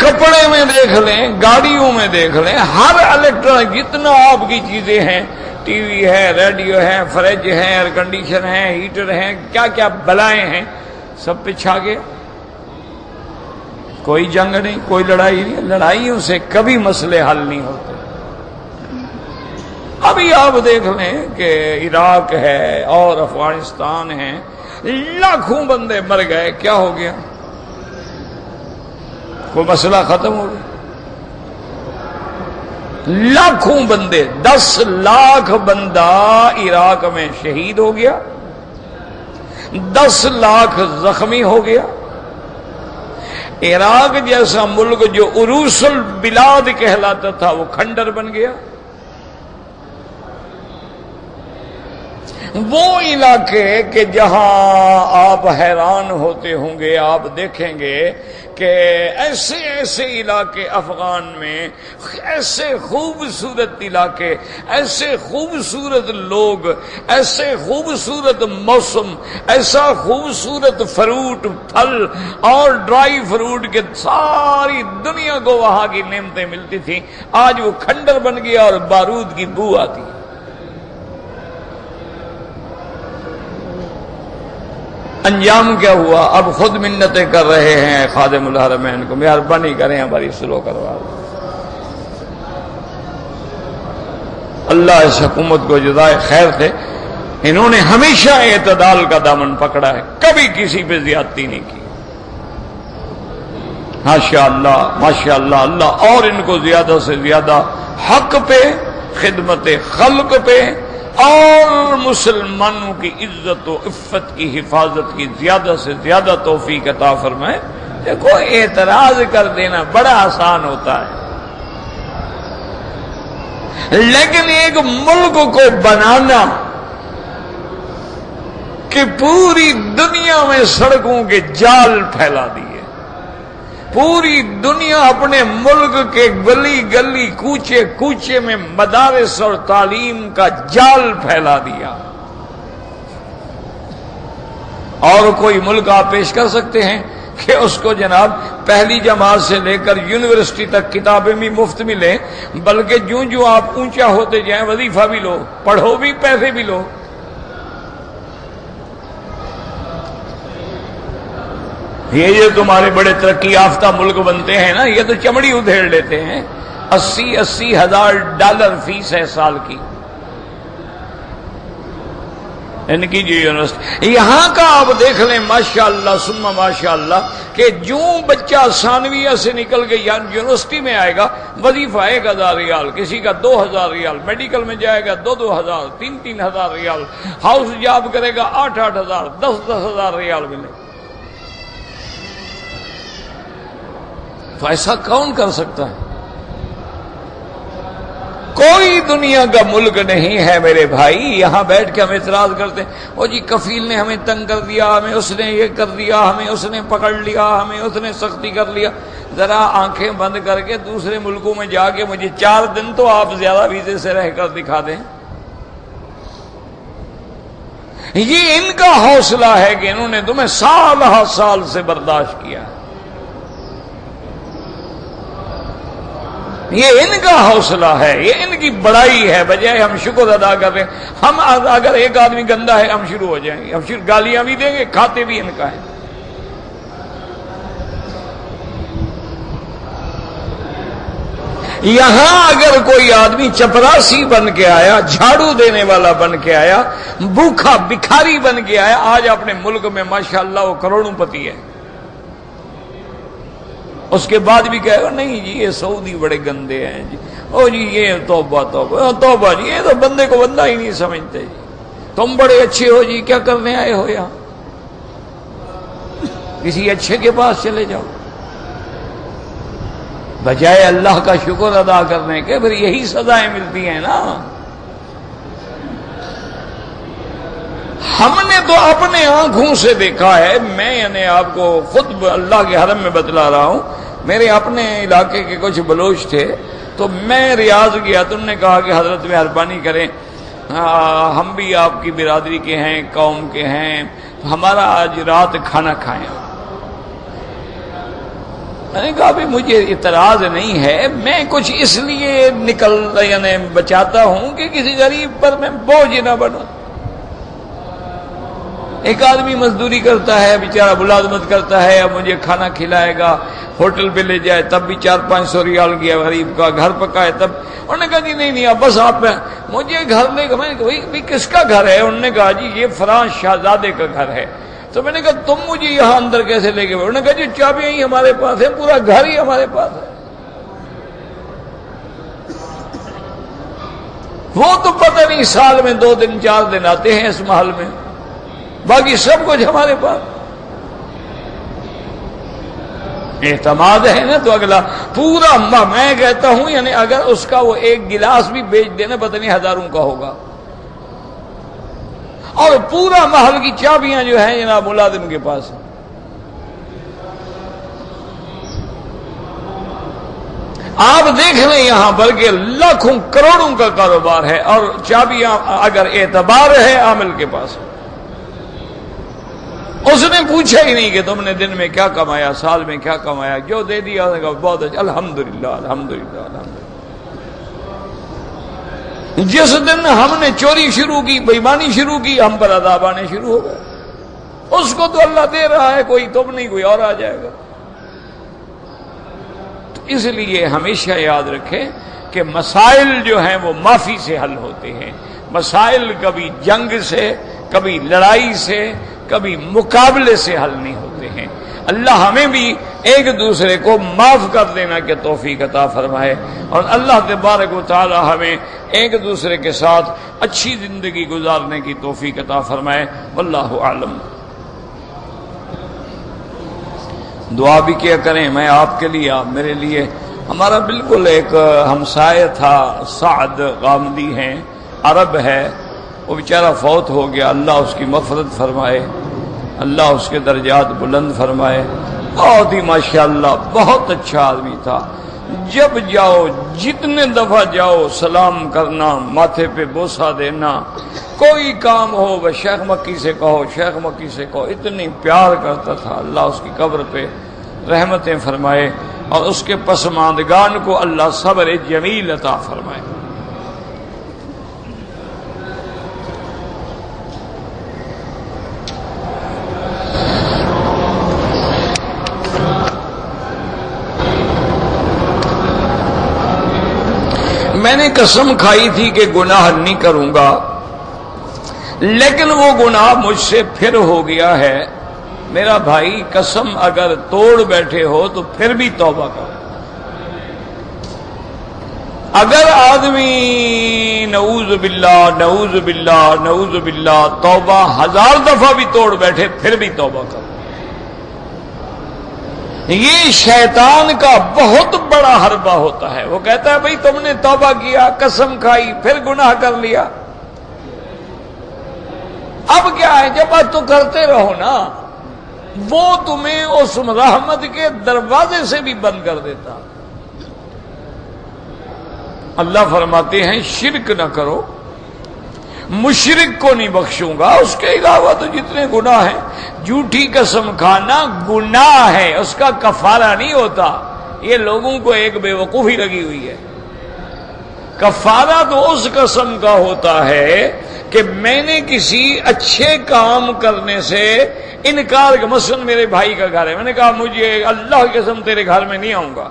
کپڑے میں دیکھ لیں، گاڑیوں میں دیکھ لیں، ہر الیکٹرانک جتنا آپ کی چیزیں ہیں، ٹی وی ہے، ریڈیو ہے، فریج ہے، ایئر کنڈیشن ہے، ہیٹر ہیں، کیا کیا بلائیں ہیں، سب پہ چھا گئے۔ کوئی جنگ نہیں، کوئی لڑائی نہیں، لڑائیوں سے کبھی مسئلے حل نہیں ہوتے۔ ابھی آپ دیکھ لیں کہ عراق ہے اور افغانستان ہے، لاکھوں بندے مر گئے، کیا ہو گیا؟ کوئی مسئلہ ختم ہو گیا؟ لاکھوں بندے، 10 لاکھ بندہ عراق میں شہید ہو گیا، 10 لاکھ زخمی ہو گیا، عراق جیسا ملک جو عروس البلاد کہلاتا تھا وہ کھنڈر بن گیا. وہ علاقے کہ جہاں آپ حیران ہوتے ہوں گے، آپ دیکھیں گے کہ ایسے ایسے علاقے افغان میں، ایسے خوبصورت علاقے، ایسے خوبصورت لوگ، ایسے خوبصورت موسم، ایسا خوبصورت فروٹ پھل اور ڈرائی فروٹ کے ساری دنیا کو وہاں کی نعمتیں ملتی تھیں، آج وہ کھنڈر بن گیا اور بارود کی بو آتی ہے. انجام کیا ہوا؟ اب خود منتیں کر رہے ہیں خادم الحرمین کو، مہربانی کریں ہماری سلو کروا دیں. اللہ اس حکومت کو جزائے خیر دے، انہوں نے ہمیشہ اعتدال کا دامن پکڑا ہے، کبھی کسی پہ زیادتی نہیں کی. ماشاء اللہ ماشاء اللہ. اللہ اور ان کو زیادہ سے زیادہ حق پہ، خدمت خلق پہ اور مسلمانوں کی عزت و عفت کی حفاظت کی زیادہ سے زیادہ توفیق عطا فرمائے. دیکھو اعتراض کر دینا بڑا آسان ہوتا ہے، لیکن ایک ملک کو بنانا کہ پوری دنیا میں سڑکوں کے جال پھیلا دیے، پوری دنیا اپنے ملک کے گلی گلی کوچے کوچے میں مدارس اور تعلیم کا جال پھیلا دیا. اور کوئی ملک آپ پیش کر سکتے ہیں کہ اس کو جناب پہلی جماعت سے لے کر یونیورسٹی تک کتابیں بھی مفت ملیں، بلکہ جوں جوں آپ اونچا ہوتے جائیں وظیفہ بھی لو، پڑھو بھی، پیسے بھی لو. یہ تمہارے بڑے ترقی یافتہ ملک بنتے ہیں نا، یہ تو چمڑی ادھیڑ لیتے ہیں. 80 ہزار ڈالر فیس ہے سال کی ان کی جو یونیورسٹی. یہاں کا آپ دیکھ لیں ماشاءاللہ ثم ماشاءاللہ کہ جو بچہ ثانویہ سے نکل کے یونیورسٹی میں آئے گا وظیفہ 1000 ریال، کسی کا 2000 ریال، میڈیکل میں جائے گا 2000 3000 ریال، ہاؤس جاب کرے گا 8000 10,000 ریال ملے. تو ایسا کون کر سکتا ہے؟ کوئی دنیا کا ملک نہیں ہے میرے بھائی. یہاں بیٹھ کے ہم اعتراض کرتے ہیں، او جی کفیل نے ہمیں تنگ کر دیا، ہمیں اس نے یہ کر دیا، ہمیں اس نے پکڑ لیا، ہمیں اس نے سختی کر لیا. ذرا آنکھیں بند کر کے دوسرے ملکوں میں جا کے مجھے 4 دن تو آپ زیادہ ویزے سے رہ کر دکھا دیں. یہ ان کا حوصلہ ہے کہ انہوں نے تمہیں سال ہر سال سے برداشت کیا. یہ ان کا حوصلہ ہے، یہ ان کی بڑائی ہے. بجائے ہم شکر ادا کر رہے ہیں، ہم اگر ایک آدمی گندا ہے ہم شروع ہو جائیں گے، ہم گالیاں بھی دیں گے، کھاتے بھی ان کا ہے. یہاں اگر کوئی آدمی چپراسی بن کے آیا، جھاڑو دینے والا بن کے آیا، بھوکھا بکھاری بن کے آیا، آج اپنے ملک میں ماشاءاللہ وہ کروڑوں پتی ہے. اس کے بعد بھی کہے گا نہیں جی یہ سعودی بڑے گندے ہیں جی، او جی یہ توبہ توبہ توبہ جی، یہ تو بندے کو بندہ ہی نہیں سمجھتے جی، تم بڑے اچھے ہو جی، کیا کرنے آئے ہو یہاں؟ کسی اچھے کے پاس چلے جاؤ. بجائے اللہ کا شکر ادا کرنے کے پھر یہی سزائیں ملتی ہیں نا. ہم نے تو اپنے آنکھوں سے دیکھا ہے. میں یعنی آپ کو خود اللہ کے حرم میں بتلا رہا ہوں، میرے اپنے علاقے کے کچھ بلوچ تھے، تو میں ریاض گیا تو انہوں نے کہا کہ حضرت مہربانی کریں، ہم بھی آپ کی برادری کے ہیں، قوم کے ہیں، ہمارا آج رات کھانا کھائیں. میں نے کہا بھی مجھے اعتراض نہیں ہے، میں کچھ اس لیے یعنی بچاتا ہوں کہ کسی غریب پر میں بوجھ نہ بنوں. ایک آدمی مزدوری کرتا ہے بیچارہ، ملازمت کرتا ہے، اب مجھے کھانا کھلائے گا، ہوٹل پہ لے جائے تب بھی 400-500 ریال گیا غریب کا، گھر پکائے تب. انہوں نے کہا جی نہیں اب بس آپ مجھے گھر لے. میں نے کہا کس کا گھر ہے؟ انہوں نے کہا جی یہ فلاں شہزادے کا گھر ہے. تو میں نے کہا تم مجھے یہاں اندر کیسے لے گئے؟ انہوں نے کہا جی چابیاں ہی ہمارے پاس ہیں، پورا گھر ہی ہمارے پاس ہے. وہ تو پتہ نہیں سال میں 2 دن 4 دن آتے ہیں اس محل میں، باقی سب کچھ ہمارے پاس. اعتماد ہے نا تو اگلا پورا میں کہتا ہوں یعنی اگر اس کا وہ ایک گلاس بھی بیچ دینا پتہ نہیں ہزاروں کا ہوگا، اور پورا محل کی چابیاں جو ہیں جناب ملازم کے پاس ہیں۔ آپ دیکھ لیں یہاں پر کہ لاکھوں کروڑوں کا کاروبار ہے اور چابیاں اگر اعتبار ہے عامل کے پاس، اس نے پوچھا ہی نہیں کہ تم نے دن میں کیا کمایا، سال میں کیا کمایا، جو دے دیا بہت اچھا، الحمدللہ الحمدللہ الحمدللہ۔ جس دن ہم نے چوری شروع کی، بےایمانی شروع کی، ہم پر عذاب آنے شروع ہو گئے۔ اس کو تو اللہ دے رہا ہے، کوئی تم نہیں کوئی اور آ جائے گا۔ تو اس لیے ہمیشہ یاد رکھیں کہ مسائل جو ہیں وہ معافی سے حل ہوتے ہیں، مسائل کبھی جنگ سے، کبھی لڑائی سے، کبھی مقابلے سے حل نہیں ہوتے ہیں۔ اللہ ہمیں بھی ایک دوسرے کو معاف کر دینا کے توفیق عطا فرمائے، اور اللہ تبارک و تعالی ہمیں ایک دوسرے کے ساتھ اچھی زندگی گزارنے کی توفیق عطا فرمائے۔ واللہ اعلم۔ دعا بھی کیا کریں، میں آپ کے لیے، آپ میرے لیے۔ ہمارا بالکل ایک ہمسائے تھا، سعد غامدی ہیں، عرب ہے، وہ بیچارہ فوت ہو گیا، اللہ اس کی مغفرت فرمائے، اللہ اس کے درجات بلند فرمائے۔ بہت ہی ماشاءاللہ بہت اچھا آدمی تھا، جب جاؤ جتنے دفعہ جاؤ سلام کرنا، ماتھے پہ بوسہ دینا، کوئی کام ہو بس شیخ مکی سے کہو، شیخ مکی سے کہو، اتنی پیار کرتا تھا۔ اللہ اس کی قبر پہ رحمتیں فرمائے اور اس کے پسماندگان کو اللہ صبر جمیل عطا فرمائے۔ میں نے قسم کھائی تھی کہ گناہ نہیں کروں گا، لیکن وہ گناہ مجھ سے پھر ہو گیا ہے۔ میرا بھائی قسم اگر توڑ بیٹھے ہو تو پھر بھی توبہ کرو۔ اگر آدمی نعوذ باللہ نعوذ باللہ نعوذ باللہ توبہ 1000 دفعہ بھی توڑ بیٹھے پھر بھی توبہ کرو۔ یہ شیطان کا بہت بڑا حربہ ہوتا ہے، وہ کہتا ہے بھئی تم نے توبہ کیا، قسم کھائی، پھر گناہ کر لیا، اب کیا ہے، جب بات تو کرتے رہو نا، وہ تمہیں اس رحمت کے دروازے سے بھی بند کر دیتا۔ اللہ فرماتے ہیں شرک نہ کرو، مشرک کو نہیں بخشوں گا، اس کے علاوہ تو جتنے گناہ ہیں۔ جھوٹی قسم کھانا گناہ ہے، اس کا کفارہ نہیں ہوتا۔ یہ لوگوں کو ایک بے وقوفی لگی ہوئی ہے۔ کفارہ تو اس قسم کا ہوتا ہے کہ میں نے کسی اچھے کام کرنے سے انکار کیا۔ مثلا میرے بھائی کا گھر ہے، میں نے کہا مجھے اللہ کی قسم تیرے گھر میں نہیں آؤں گا،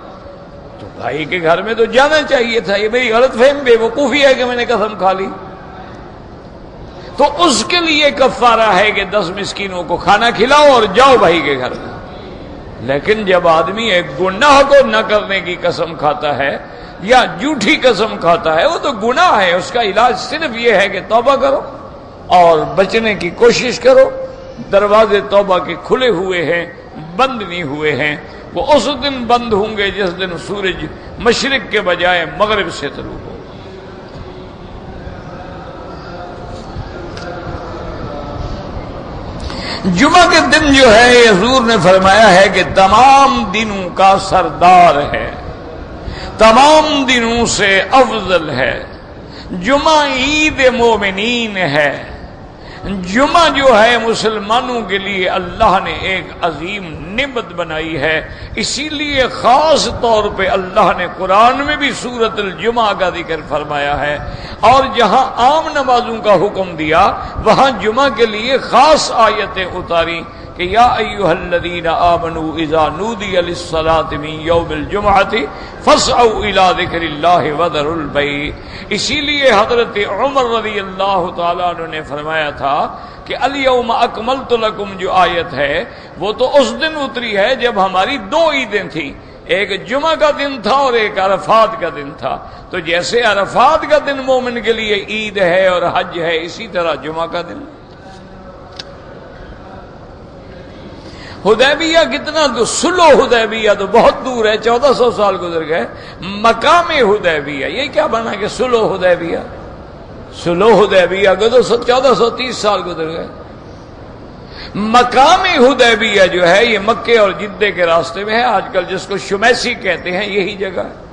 تو بھائی کے گھر میں تو جانا چاہیے تھا۔ یہ میری غلط فہم بے وقوفی ہے کہ میں نے قسم کھا لی، تو اس کے لیے کفارہ ہے کہ 10 مسکینوں کو کھانا کھلاؤ اور جاؤ بھائی کے گھر میں۔ لیکن جب آدمی ایک گناہ کو نہ کرنے کی قسم کھاتا ہے یا جھوٹی قسم کھاتا ہے، وہ تو گناہ ہے، اس کا علاج صرف یہ ہے کہ توبہ کرو اور بچنے کی کوشش کرو۔ دروازے توبہ کے کھلے ہوئے ہیں، بند نہیں ہوئے ہیں۔ وہ اس دن بند ہوں گے جس دن سورج مشرق کے بجائے مغرب سے طلوع ہو۔ جمعہ کے دن جو ہے حضور نے فرمایا ہے کہ تمام دنوں کا سردار ہے، تمام دنوں سے افضل ہے۔ جمعہ عید مومنین ہے۔ جمعہ جو ہے مسلمانوں کے لیے اللہ نے ایک عظیم نعمت بنائی ہے، اسی لیے خاص طور پہ اللہ نے قرآن میں بھی سورۃ الجمعہ کا ذکر فرمایا ہے، اور جہاں عام نمازوں کا حکم دیا وہاں جمعہ کے لیے خاص آیتیں اتاری کہ یا ایھا الذین آمنوا اذا نودی للصلاۃ من یوم الجمعۃ فاسعوا الی ذکر اللہ وذروا البیع۔ اسی لیے حضرت عمر رضی اللہ تعالیٰ عنہ نے فرمایا تھا کہ الیوم اکملت لکم جو آیت ہے وہ تو اس دن اتری ہے جب ہماری 2 عیدیں تھیں، ایک جمعہ کا دن تھا اور ایک عرفات کا دن تھا۔ تو جیسے عرفات کا دن مومن کے لیے عید ہے اور حج ہے، اسی طرح جمعہ کا دن۔ حدیبیہ کتنا دور، صلح حدیبیہ تو بہت دور ہے، 1400 سال گزر گئے. مقام حدیبیہ یہ کیا بنا کہ صلح حدیبیہ؟ صلح حدیبیہ کو تو 1430 سال گزر گئے. مقام حدیبیہ جو ہے یہ مکے اور جدے کے راستے میں ہے، آج کل جس کو شمیسی کہتے ہیں یہی جگہ ہے.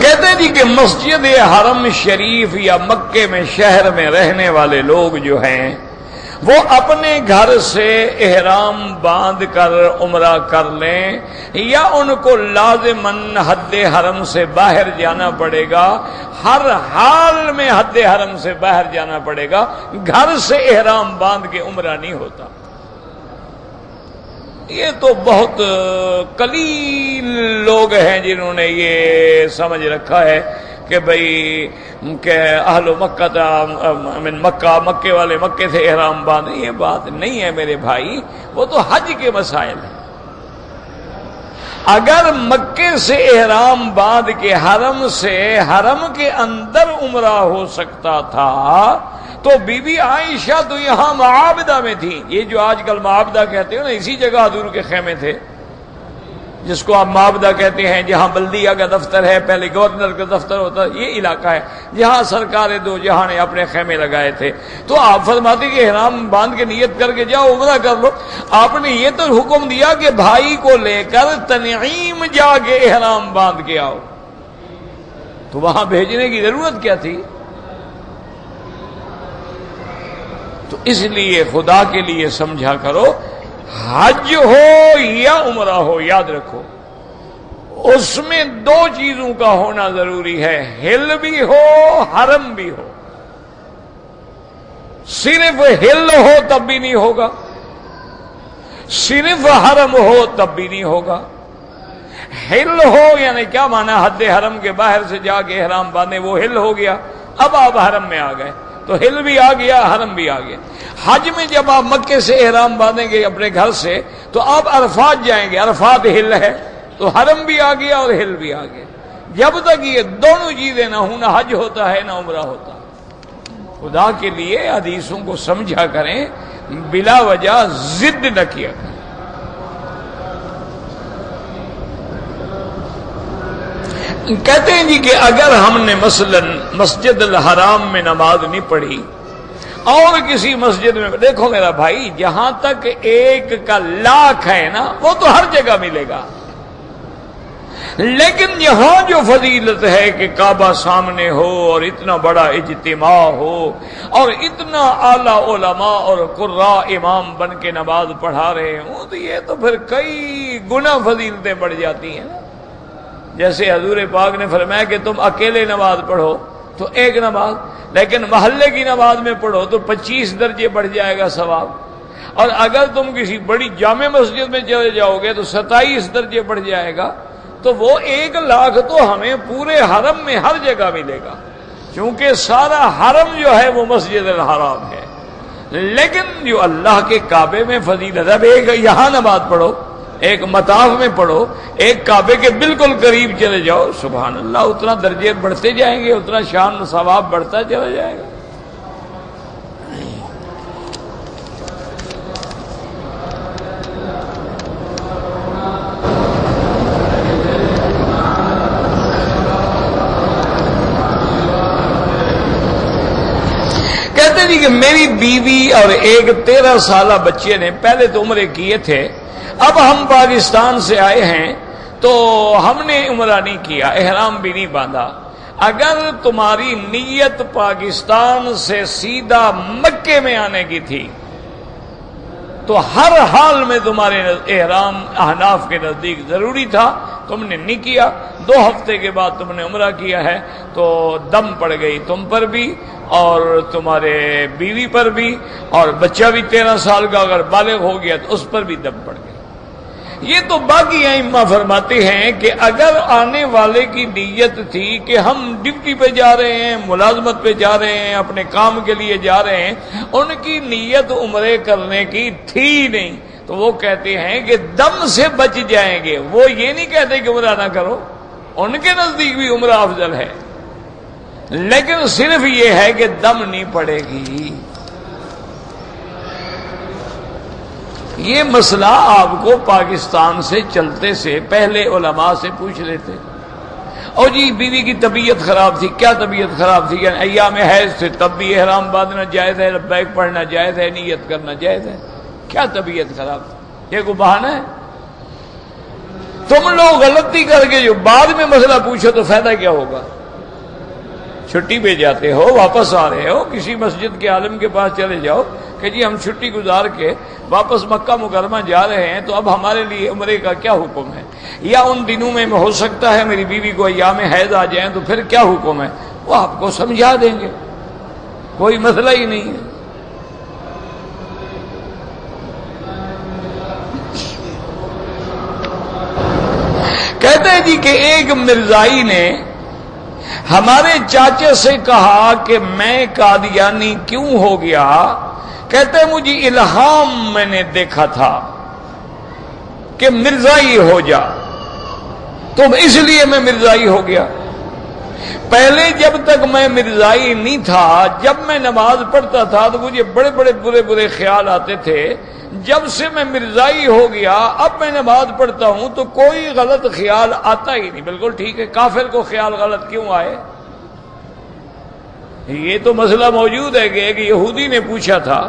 کہتے ہیں جی کہ مسجد حرم شریف یا مکے میں شہر میں رہنے والے لوگ جو ہیں وہ اپنے گھر سے احرام باندھ کر عمرہ کر لیں یا ان کو لازماً حد حرم سے باہر جانا پڑے گا، ہر حال میں حد حرم سے باہر جانا پڑے گا، گھر سے احرام باندھ کے عمرہ نہیں ہوتا. یہ تو بہت قلیل لوگ ہیں جنہوں نے یہ سمجھ رکھا ہے کہ بھئی کہ اہل مکہ من مکہ، مکے والے مکے سے احرام باندھیں. یہ بات نہیں ہے میرے بھائی، وہ تو حج کے مسائل ہیں. اگر مکے سے احرام باندھ کے حرم سے حرم کے اندر عمرہ ہو سکتا تھا تو بی بی عائشہ تو یہاں معابدہ میں تھی. یہ جو آج کل معابدہ کہتے ہیں نا، اسی جگہ حضور کے خیمے تھے، جس کو آپ معابدہ کہتے ہیں، جہاں بلدیہ کا دفتر ہے، پہلے گورنر کا دفتر ہوتا، یہ علاقہ ہے جہاں سرکار دو جہاں نے اپنے خیمے لگائے تھے. تو آپ فرماتے کہ احرام باندھ کے نیت کر کے جاؤ، عمرہ کر لو. آپ نے یہ تو حکم دیا کہ بھائی کو لے کر تنعیم جا کے احرام باندھ کے آؤ، تو وہاں بھیجنے کی ضرورت کیا تھی؟ تو اس لیے خدا کے لیے سمجھا کرو، حج ہو یا عمرہ ہو، یاد رکھو اس میں دو چیزوں کا ہونا ضروری ہے، ہل بھی ہو حرم بھی ہو. صرف ہل ہو تب بھی نہیں ہوگا، صرف حرم ہو تب بھی نہیں ہوگا. ہل ہو یعنی کیا مانا؟ حد حرم کے باہر سے جا کے احرام باندھے، وہ ہل ہو گیا، اب آپ حرم میں آ گئے تو ہل بھی آ گیا، حرم بھی آ گیا. حج میں جب آپ مکے سے احرام باندھیں گے اپنے گھر سے تو آپ عرفات جائیں گے، عرفات ہل ہے تو حرم بھی آ گیا اور ہل بھی آ گیا. جب تک یہ دونوں چیزیں نہ ہوں نہ حج ہوتا ہے نہ عمرہ ہوتا. خدا کے لیے حدیثوں کو سمجھا کریں، بلا وجہ ضد نہ کیا کریں. کہتے ہیں جی کہ اگر ہم نے مثلا مسجد الحرام میں نماز نہیں پڑھی اور کسی مسجد میں، دیکھو میرا بھائی، جہاں تک ایک کا لاکھ ہے نا وہ تو ہر جگہ ملے گا، لیکن یہاں جو فضیلت ہے کہ کعبہ سامنے ہو اور اتنا بڑا اجتماع ہو اور اتنا اعلیٰ علماء اور قراء امام بن کے نماز پڑھا رہے ہوں، تو یہ تو پھر کئی گنا فضیلتیں بڑھ جاتی ہیں. جیسے حضور پاک نے فرمایا کہ تم اکیلے نماز پڑھو تو ایک نماز، لیکن محلے کی نماز میں پڑھو تو 25 درجے بڑھ جائے گا ثواب، اور اگر تم کسی بڑی جامع مسجد میں چلے جاؤ گے تو 27 درجے بڑھ جائے گا. تو وہ 1 لاکھ تو ہمیں پورے حرم میں ہر جگہ ملے گا، کیونکہ سارا حرم جو ہے وہ مسجد الحرام ہے. لیکن جو اللہ کے کعبے میں فضیلت ہے، ایک یہاں نماز پڑھو، ایک مطاف میں پڑھو، ایک کعبے کے بالکل قریب چلے جاؤ، سبحان اللہ، اتنا درجے بڑھتے جائیں گے، اتنا شان و ثواب بڑھتا چلا جائے گا. کہتے جی کہ میری بیوی اور ایک 13 سالہ بچے نے پہلے تو عمرے کیے تھے، اب ہم پاکستان سے آئے ہیں تو ہم نے عمرہ نہیں کیا، احرام بھی نہیں باندھا. اگر تمہاری نیت پاکستان سے سیدھا مکے میں آنے کی تھی تو ہر حال میں تمہارے احرام احناف کے نزدیک ضروری تھا، تم نے نہیں کیا. 2 ہفتے کے بعد تم نے عمرہ کیا ہے تو دم پڑ گئی تم پر بھی اور تمہارے بیوی پر بھی، اور بچہ بھی 13 سال کا اگر بالغ ہو گیا تو اس پر بھی دم پڑ گئی. یہ تو باقی ائمہ فرماتے ہیں کہ اگر آنے والے کی نیت تھی کہ ہم ڈیوٹی پہ جا رہے ہیں، ملازمت پہ جا رہے ہیں، اپنے کام کے لیے جا رہے ہیں، ان کی نیت عمرے کرنے کی تھی نہیں، تو وہ کہتے ہیں کہ دم سے بچ جائیں گے. وہ یہ نہیں کہتے کہ عمرہ نہ کرو، ان کے نزدیک بھی عمرہ افضل ہے، لیکن صرف یہ ہے کہ دم نہیں پڑے گی. یہ مسئلہ آپ کو پاکستان سے چلتے سے پہلے علماء سے پوچھ لیتے. اور جی بیوی کی طبیعت خراب تھی. کیا طبیعت خراب تھی؟ یعنی ایام حیض تھے تب بھی احرام باندھنا جائز ہے، لبیک پڑھنا جائز ہے، نیت کرنا جائز ہے. کیا طبیعت خراب تھی؟ یہ کوئی بہانہ ہے؟ تم لوگ غلطی کر کے جو بعد میں مسئلہ پوچھو تو فائدہ کیا ہوگا؟ چھٹی پہ جاتے ہو، واپس آ رہے ہو، کسی مسجد کے عالم کے پاس چلے جاؤ کہ جی ہم چھٹی گزار کے واپس مکہ مکرمہ جا رہے ہیں تو اب ہمارے لیے عمرے کا کیا حکم ہے، یا ان دنوں میں ہو سکتا ہے میری بیوی کو ایام حیض آ جائیں تو پھر کیا حکم ہے، وہ آپ کو سمجھا دیں گے. کوئی مسئلہ ہی نہیں ہے. کہتے ہیں جی کہ ایک مرزائی نے ہمارے چاچے سے کہا کہ میں قادیانی کیوں ہو گیا؟ کہتے ہیں مجھے الہام میں نے دیکھا تھا کہ مرزائی ہو جا، تو اس لیے میں مرزائی ہو گیا. پہلے جب تک میں مرزائی نہیں تھا، جب میں نماز پڑھتا تھا تو مجھے بڑے بڑے برے خیال آتے تھے. جب سے میں مرزائی ہو گیا اب میں نماز پڑھتا ہوں تو کوئی غلط خیال آتا ہی نہیں. بالکل ٹھیک ہے. کافر کو خیال غلط کیوں آئے؟ یہ تو مسئلہ موجود ہے کہ ایک یہودی نے پوچھا تھا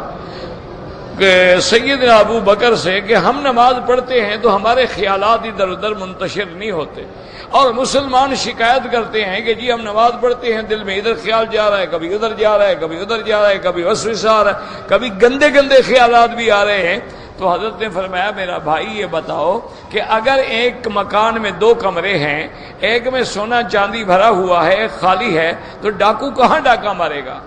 کہ سیدنا ابو بکر سے کہ ہم نماز پڑھتے ہیں تو ہمارے خیالات ادھر ادھر منتشر نہیں ہوتے، اور مسلمان شکایت کرتے ہیں کہ جی ہم نماز پڑھتے ہیں دل میں ادھر خیال جا رہا ہے، کبھی ادھر جا رہا ہے، کبھی ادھر جا رہا ہے، کبھی وسوسہ آ رہا ہے، کبھی گندے گندے خیالات بھی آ رہے ہیں. تو حضرت نے فرمایا میرا بھائی یہ بتاؤ کہ اگر ایک مکان میں 2 کمرے ہیں، ایک میں سونا چاندی بھرا ہوا ہے، ایک خالی ہے، تو ڈاکو کہاں ڈاکہ مارے گا؟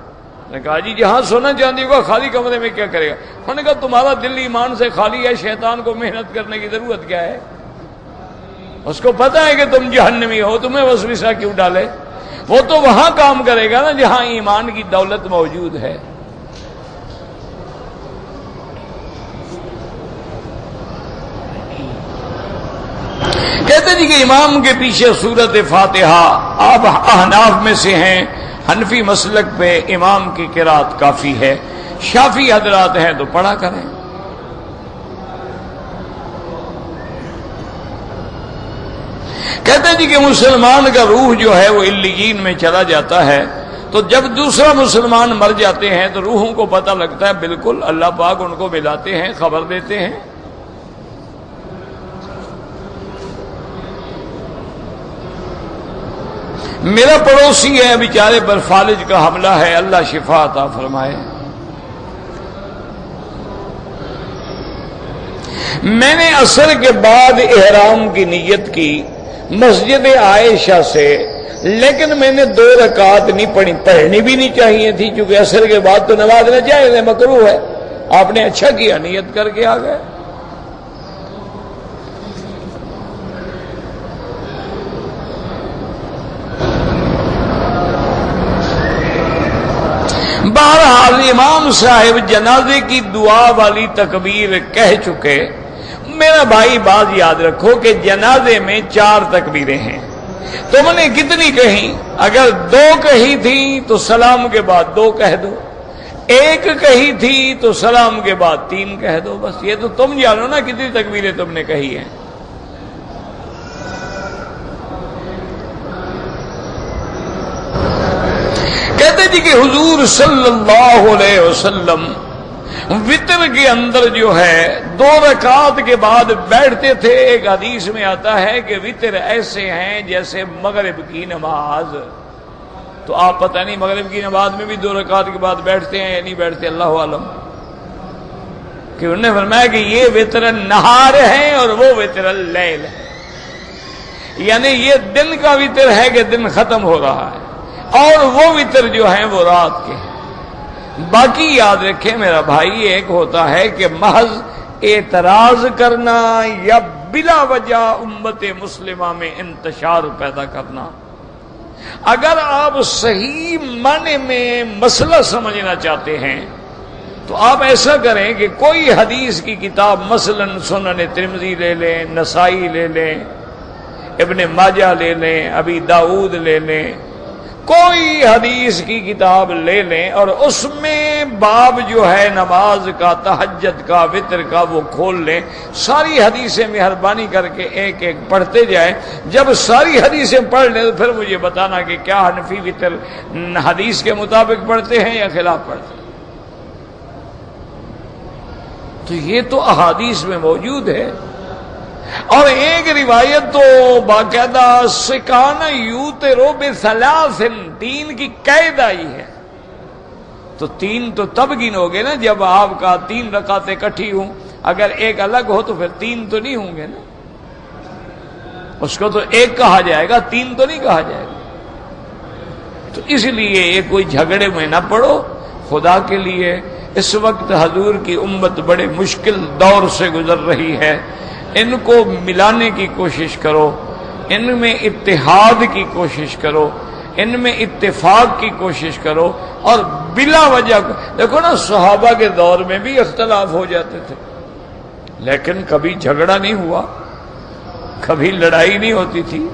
نے کہا جی جہاں سونا چاندی ہوگا خالی کمرے میں کیا کرے گا؟ انہوں نے کہا تمہارا دل ایمان سے خالی ہے، شیطان کو محنت کرنے کی ضرورت کیا ہے؟ اس کو پتا ہے کہ تم جہنمی ہو، تمہیں وسوسہ کیوں ڈالے؟ وہ تو وہاں کام کرے گا نا جہاں ایمان کی دولت موجود ہے. کہتے جی کہ امام کے پیچھے سورت فاتحہ، آپ احناف میں سے ہیں، حنفی مسلک پہ امام کی قرات کافی ہے، شافعی حضرات ہیں تو پڑھا کریں. کہتے ہیں جی کہ مسلمان کا روح جو ہے وہ علیین میں چلا جاتا ہے، تو جب دوسرا مسلمان مر جاتے ہیں تو روحوں کو پتہ لگتا ہے. بالکل اللہ پاک ان کو ملاتے ہیں، خبر دیتے ہیں. میرا پڑوسی ہے بیچارے پر فالج کا حملہ ہے، اللہ شفا عطا فرمائے. میں نے عصر کے بعد احرام کی نیت کی مسجد عائشہ سے، لیکن میں نے 2 رکعت نہیں پڑھی، پڑھنی بھی نہیں چاہیے تھی کیونکہ عصر کے بعد تو نماز نہ جائز ہے، مکروہ ہے. آپ نے اچھا کیا، نیت کر کے آ گئے. بہرحال امام صاحب جنازے کی دعا والی تکبیر کہہ چکے. میرا بھائی بات یاد رکھو کہ جنازے میں 4 تکبیریں ہیں. تم نے کتنی کہیں؟ اگر 2 کہی تھی تو سلام کے بعد 2 کہہ دو، 1 کہی تھی تو سلام کے بعد 3 کہہ دو. بس یہ تو تم جانو نا کتنی تکبیریں تم نے کہی ہیں. کہتے جی کہ حضور صلی اللہ علیہ وسلم وطر کے اندر جو ہے 2 رکعت کے بعد بیٹھتے تھے. ایک حدیث میں آتا ہے کہ وطر ایسے ہیں جیسے مغرب کی نماز. تو آپ پتہ نہیں مغرب کی نماز میں بھی 2 رکعت کے بعد بیٹھتے ہیں یا نہیں بیٹھتے، اللہ عالم. کہ انہوں نے فرمایا کہ یہ وطر النہار ہے اور وہ وطر اللیل ہے، یعنی یہ دن کا وطر ہے کہ دن ختم ہو رہا ہے، اور وہ وطر جو ہیں وہ رات کے ہیں. باقی یاد رکھیں میرا بھائی، ایک ہوتا ہے کہ محض اعتراض کرنا یا بلا وجہ امت مسلمہ میں انتشار پیدا کرنا. اگر آپ صحیح معنی میں مسئلہ سمجھنا چاہتے ہیں تو آپ ایسا کریں کہ کوئی حدیث کی کتاب مثلا سنن ترمذی لے لیں، نسائی لے لیں، ابن ماجہ لے لیں، ابی داؤد لے لیں. کوئی حدیث کی کتاب لے لیں اور اس میں باب جو ہے نماز کا، تہجد کا، وتر کا، وہ کھول لیں، ساری حدیثیں مہربانی کر کے ایک ایک پڑھتے جائیں۔ جب ساری حدیثیں پڑھ لیں تو پھر مجھے بتانا کہ کیا حنفی وتر حدیث کے مطابق پڑھتے ہیں یا خلاف پڑھتے ہیں۔ تو یہ تو احادیث میں موجود ہے۔ اور ایک روایت تو باقاعدہ سکان یوترو بثلاث، تین کی قید آئی ہے، تو تین تو تب گنو گے نا جب آپ کا 3 رکعتیں اکٹھی ہوں، اگر ایک الگ ہو تو پھر 3 تو نہیں ہوں گے نا، اس کو تو ایک کہا جائے گا، 3 تو نہیں کہا جائے گا۔ تو اس لیے یہ کوئی جھگڑے میں نہ پڑو خدا کے لیے۔ اس وقت حضور کی امت بڑے مشکل دور سے گزر رہی ہے، ان کو ملانے کی کوشش کرو، ان میں اتحاد کی کوشش کرو، ان میں اتفاق کی کوشش کرو، اور بلا وجہ دیکھو نا صحابہ کے دور میں بھی اختلاف ہو جاتے تھے لیکن کبھی جھگڑا نہیں ہوا، کبھی لڑائی نہیں ہوتی تھی۔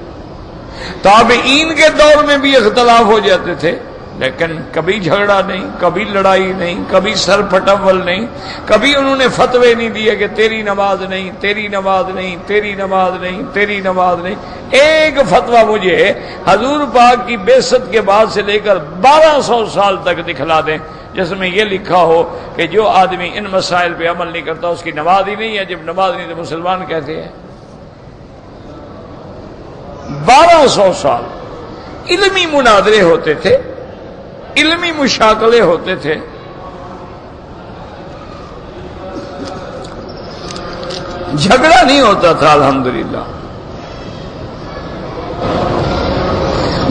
تابعین کے دور میں بھی اختلاف ہو جاتے تھے لیکن کبھی جھگڑا نہیں، کبھی لڑائی نہیں، کبھی سر پھٹول نہیں، کبھی انہوں نے فتوے نہیں دیے کہ تیری نماز نہیں، تیری نماز نہیں، تیری نماز نہیں، تیری نماز نہیں۔ ایک فتویٰ مجھے حضور پاک کی بعثت کے بعد سے لے کر 1200 سال تک دکھلا دیں جس میں یہ لکھا ہو کہ جو آدمی ان مسائل پہ عمل نہیں کرتا اس کی نماز ہی نہیں ہے، جب نماز نہیں تو مسلمان کہتے ہیں۔ 1200 سال علمی مناظرے ہوتے تھے، علمی مشاکلے ہوتے تھے، جھگڑا نہیں ہوتا تھا الحمدللہ۔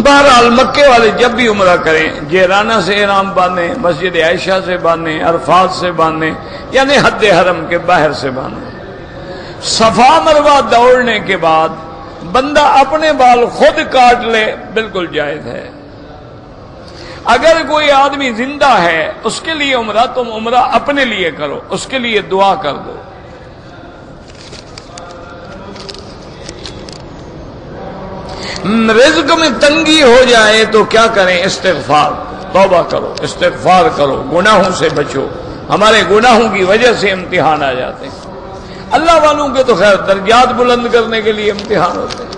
بہرحال مکے والے جب بھی عمرہ کریں جیرانہ سے احرام باندھیں، مسجد عائشہ سے باندھیں، عرفات سے باندھیں، یعنی حد حرم کے باہر سے باندھیں۔ صفا مروہ دوڑنے کے بعد بندہ اپنے بال خود کاٹ لے بالکل جائز ہے۔ اگر کوئی آدمی زندہ ہے اس کے لیے عمرہ، تم عمرہ اپنے لیے کرو، اس کے لیے دعا کر دو۔ رزق میں تنگی ہو جائے تو کیا کریں؟ استغفار، توبہ کرو، استغفار کرو، گناہوں سے بچو۔ ہمارے گناہوں کی وجہ سے امتحان آ جاتے ہیں، اللہ والوں کے تو خیر درجات بلند کرنے کے لیے امتحان ہوتے ہیں۔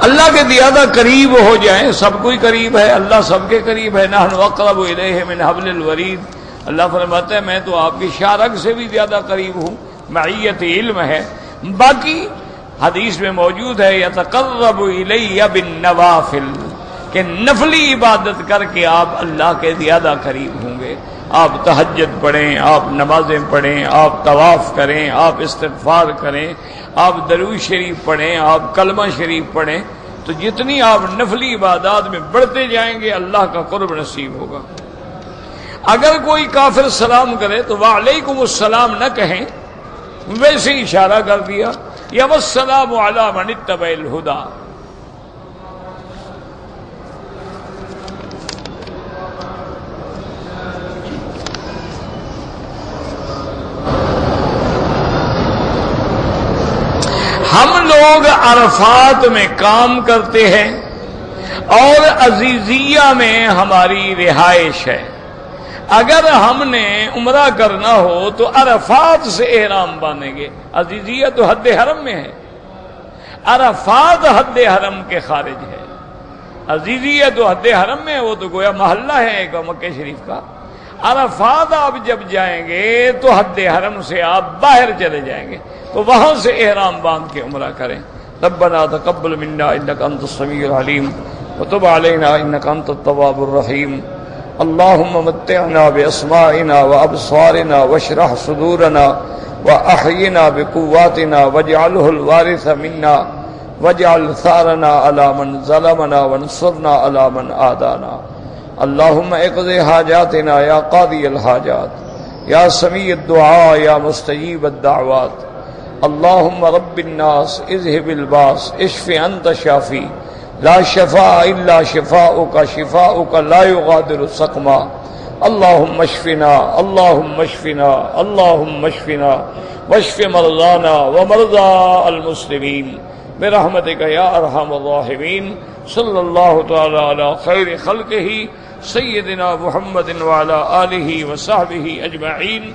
اللہ کے زیادہ قریب ہو جائیں، سب کوئی قریب ہے، اللہ سب کے قریب ہے۔ نحن اقرب الیہ من حبل الورید، اللہ فرماتا ہے میں تو آپ کی شارک سے بھی زیادہ قریب ہوں، معیت علم ہے۔ باقی حدیث میں موجود ہے یتقرب الی بالنوافل، کہ نفلی عبادت کر کے آپ اللہ کے زیادہ قریب ہوں گے۔ آپ تہجد پڑھیں، آپ نمازیں پڑھیں، آپ طواف کریں، آپ استغفار کریں، آپ درود شریف پڑھیں، آپ کلمہ شریف پڑھیں، تو جتنی آپ نفلی عبادات میں بڑھتے جائیں گے اللہ کا قرب نصیب ہوگا۔ اگر کوئی کافر سلام کرے تو وعلیکم السلام نہ کہیں، ویسے ہی اشارہ کر دیا، یا والسلام علی من اتبع الہدی۔ ہم لوگ عرفات میں کام کرتے ہیں اور عزیزیہ میں ہماری رہائش ہے۔ اگر ہم نے عمرہ کرنا ہو تو عرفات سے احرام باندھیں گے۔ عزیزیہ تو حد حرم میں ہے، عرفات حد حرم کے خارج ہے۔ عزیزیہ تو حد حرم میں ہے، وہ تو گویا محلہ ہے ایک مکہ شریف کا۔ عرفات آپ جب جائیں گے تو حد حرم سے آپ باہر چلے جائیں گے، تو وہاں سے احرام باندھ کے عمرہ کریں۔ ربنا تقبل منا انک انت السمیع العلیم وتب علینا انک انت التواب الرحیم۔ اللهم متعنا باسماعنا وابصارنا واشرح صدورنا واحينا بقواتنا واجعله الوارث منا واجعل ثارنا على من ظلمنا وانصرنا على من عادانا۔ اللهم اقض حاجاتنا یا قاضی الحاجات یا سمیع الدعاء یا مستجیب الدعوات۔ اللهم رب الناس اذهب الباس اشف انت شافی لا شفاء الا شفاؤک شفاؤک لا یغادر سقما۔ اللهم اشفنا اللهم اشفنا اللهم اشفنا واشف مرضانا ومرضى المسلمين برحمتك یا ارحم الراحمین۔ صلی اللہ تعالی علی خیر خلقہ سیدنا محمد وعلی آلہ وصحبہ اجمعین.